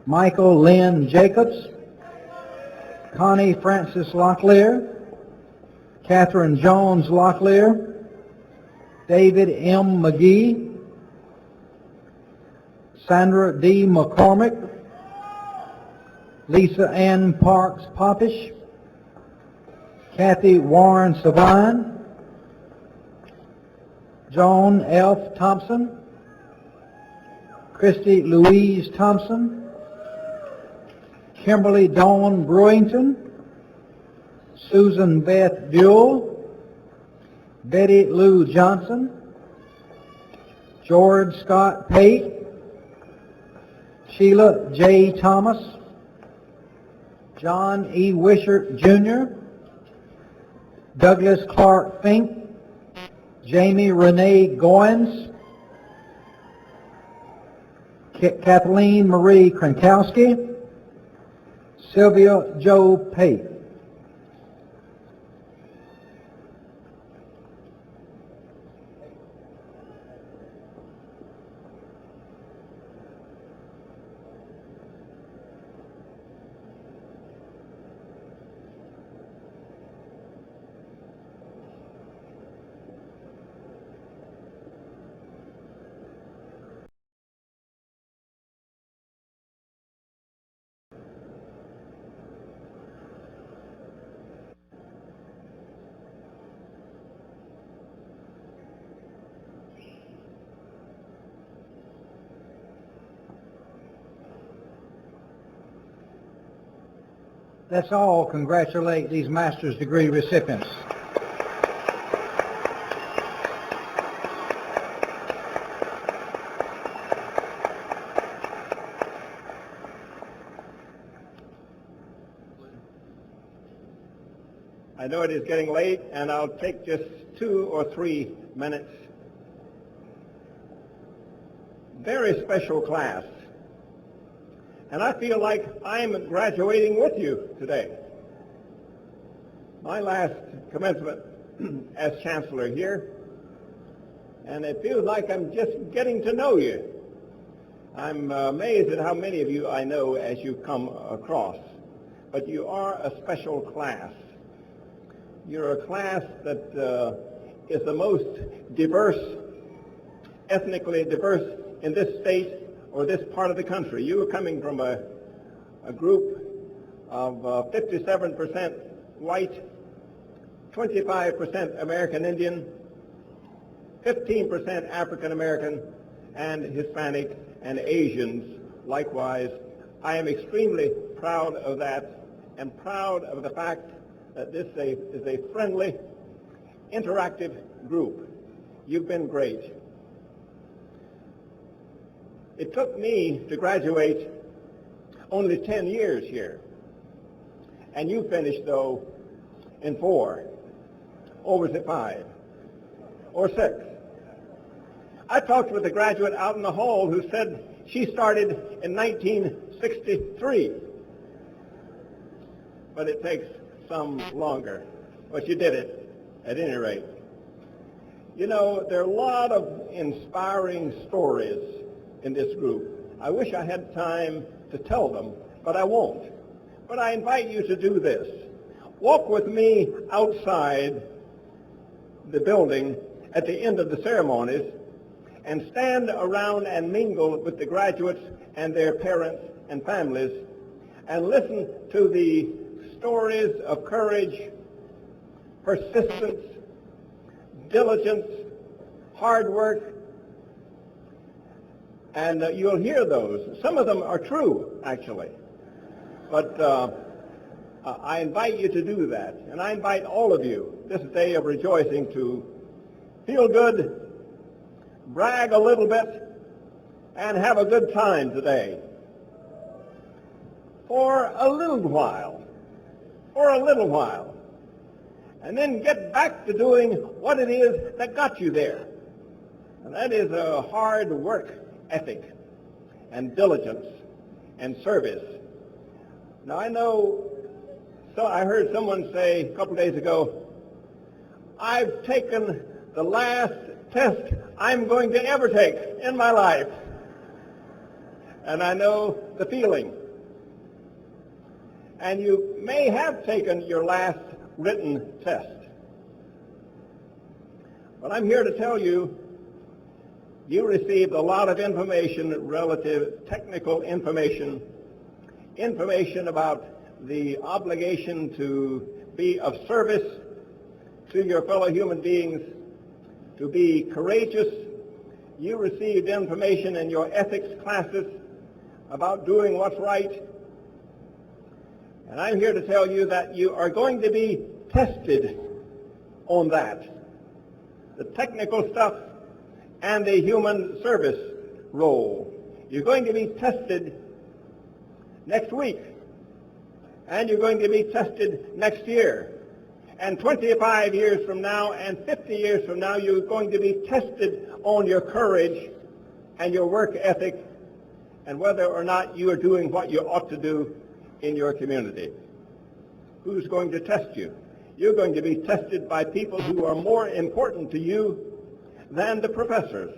Michael Lynn Jacobs, Connie Francis Locklear, Catherine Jones Locklear, David M. McGee, Sandra D. McCormick, Lisa Ann Parks Popish, Kathy Warren Savine, Joan F. Thompson, Christy Louise Thompson, Kimberly Dawn Brewington, Susan Beth Buell, Betty Lou Johnson, George Scott Pate, Sheila J. Thomas, John E. Wishart Jr., Douglas Clark Fink, Jamie Renee Goins, Kathleen Marie Krankowski, Sylvia Jo Pate. Let's all congratulate these master's degree recipients. I know it is getting late, and I'll take just 2 or 3 minutes. Very special class. And I feel like I'm graduating with you today. My last commencement as chancellor here, and it feels like I'm just getting to know you. I'm amazed at how many of you I know as you come across, but you are a special class. You're a class that is the most diverse, ethnically diverse in this state or this part of the country. You are coming from a group of 57% white, 25% American Indian, 15% African American, and Hispanic and Asians likewise. I am extremely proud of that and proud of the fact that this is a friendly, interactive group. You've been great. It took me to graduate only 10 years here, and you finished, though, in 4, or was it 5, or 6? I talked with a graduate out in the hall who said she started in 1963, but it takes some longer. But you did it, at any rate. You know, there are a lot of inspiring stories in this group. I wish I had time to tell them, but I won't. But I invite you to do this. Walk with me outside the building at the end of the ceremonies and stand around and mingle with the graduates and their parents and families and listen to the stories of courage, persistence, diligence, hard work, and you'll hear those. Some of them are true, actually. But I invite you to do that, and I invite all of you this day of rejoicing to feel good, brag a little bit, and have a good time today. For a little while. And then get back to doing what it is that got you there. And that is a hard work ethic and diligence and service. Now I know, so I heard someone say a couple days ago, I've taken the last test I'm going to ever take in my life. And I know the feeling. And you may have taken your last written test. But I'm here to tell you, you received a lot of information, relative technical information about the obligation to be of service to your fellow human beings, to be courageous. You received information in your ethics classes about doing what's right. And I'm here to tell you that you are going to be tested on that. The technical stuff and the human service role. You're going to be tested next week. And you're going to be tested next year. And 25 years from now and 50 years from now, you're going to be tested on your courage and your work ethic and whether or not you are doing what you ought to do in your community. Who's going to test you? You're going to be tested by people who are more important to you than the professors.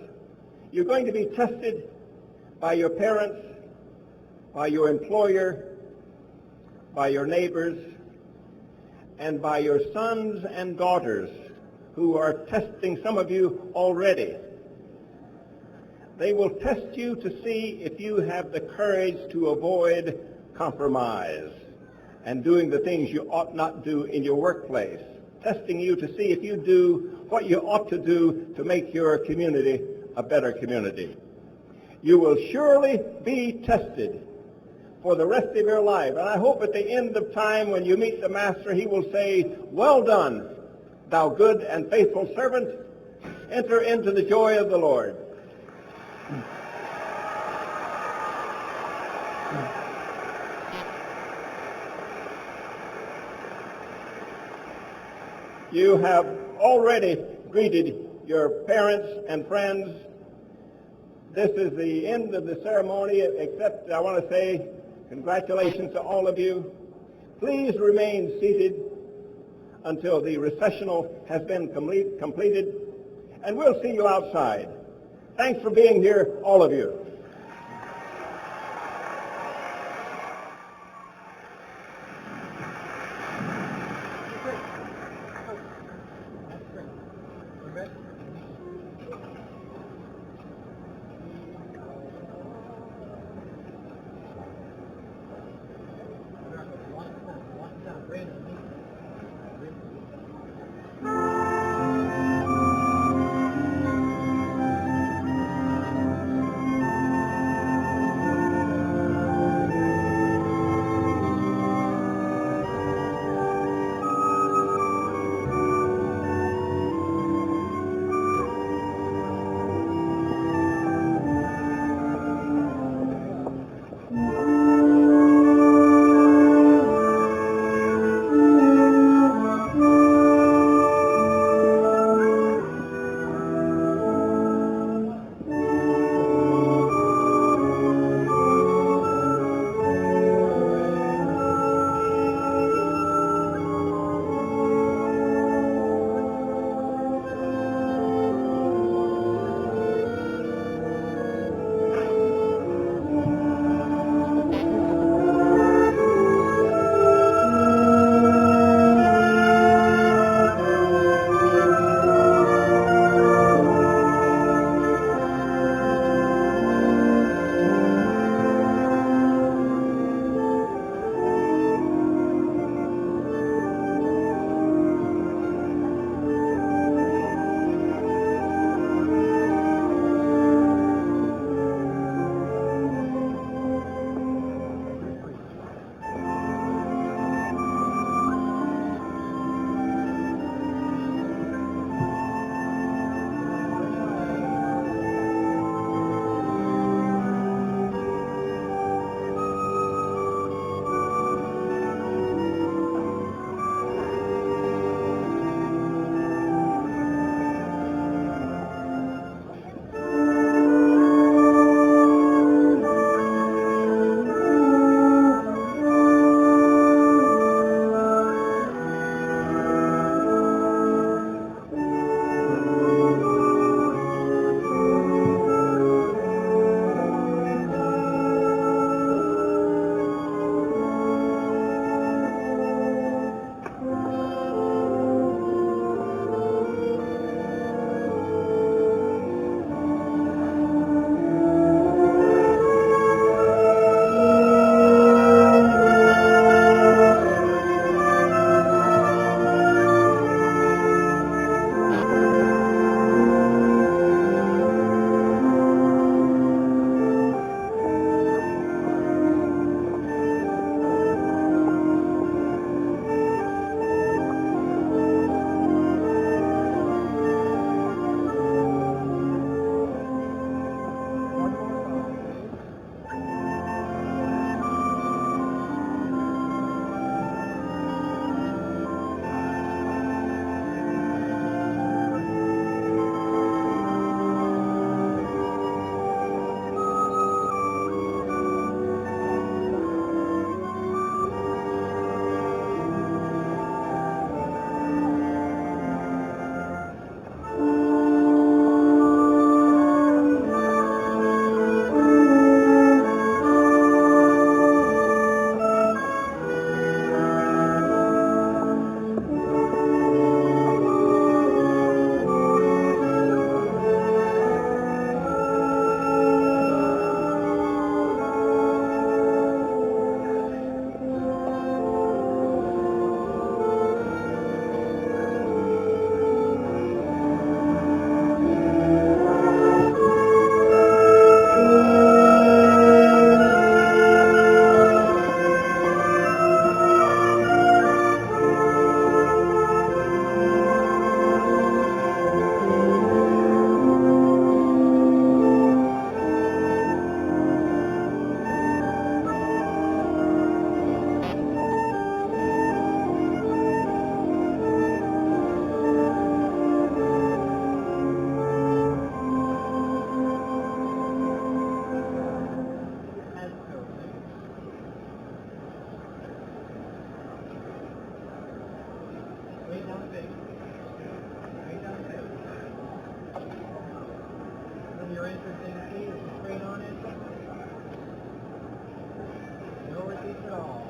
You're going to be tested by your parents, by your employer, by your neighbors, and by your sons and daughters who are testing some of you already. They will test you to see if you have the courage to avoid compromise and doing the things you ought not do in your workplace, testing you to see if you do what you ought to do to make your community a better community. You will surely be tested for the rest of your life. And I hope at the end of time when you meet the Master, he will say, "Well done, thou good and faithful servant. Enter into the joy of the Lord." You have already greeted your parents and friends. This is the end of the ceremony, except I want to say congratulations to all of you. Please remain seated until the recessional has been completed, and we'll see you outside. Thanks for being here, all of you. your interesting key is the screen on it? No receipts at all.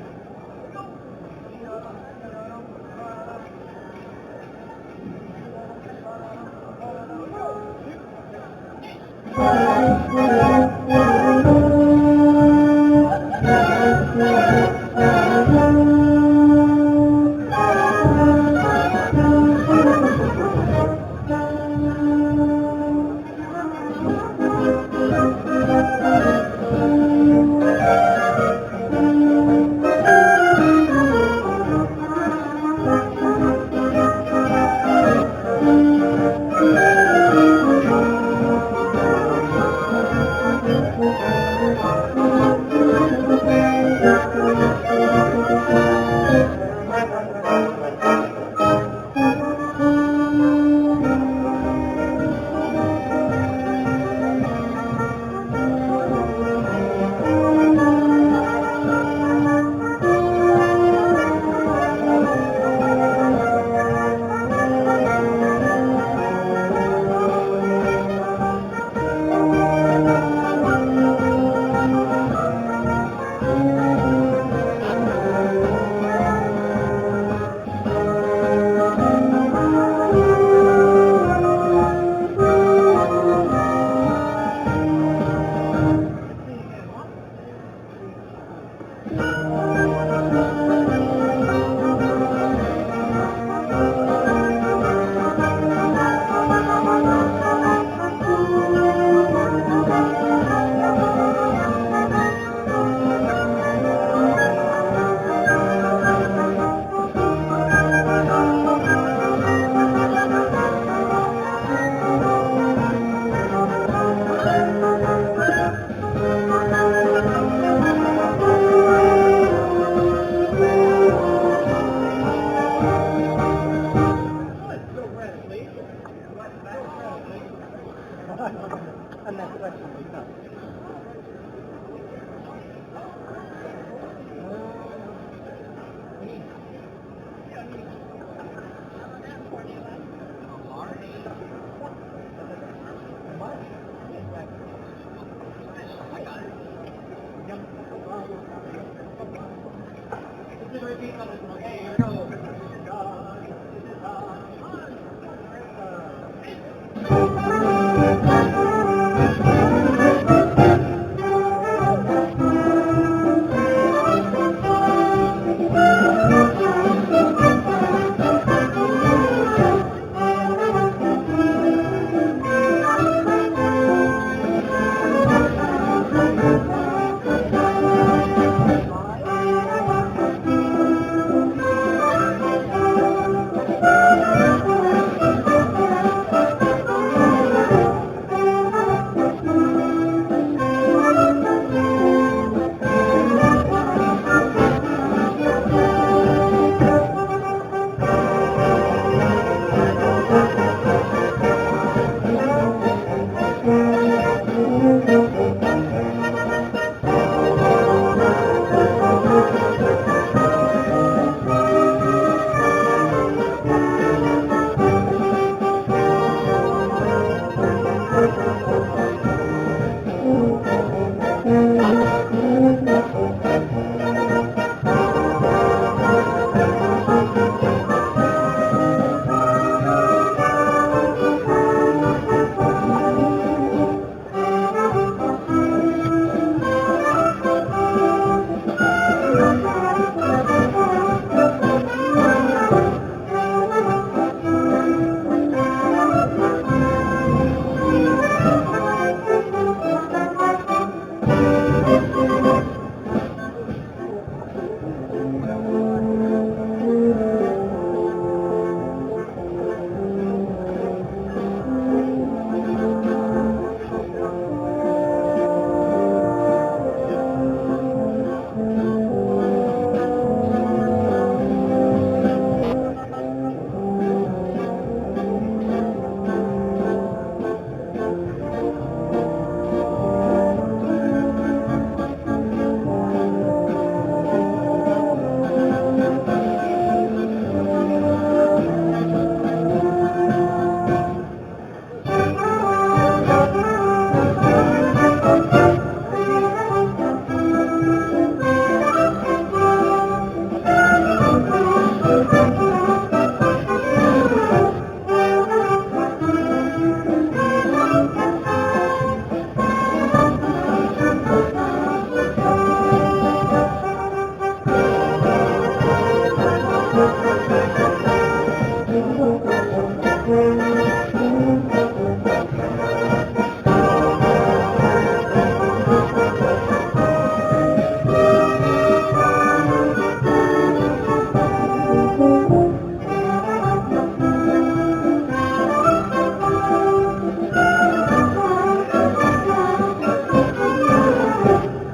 Repeat on this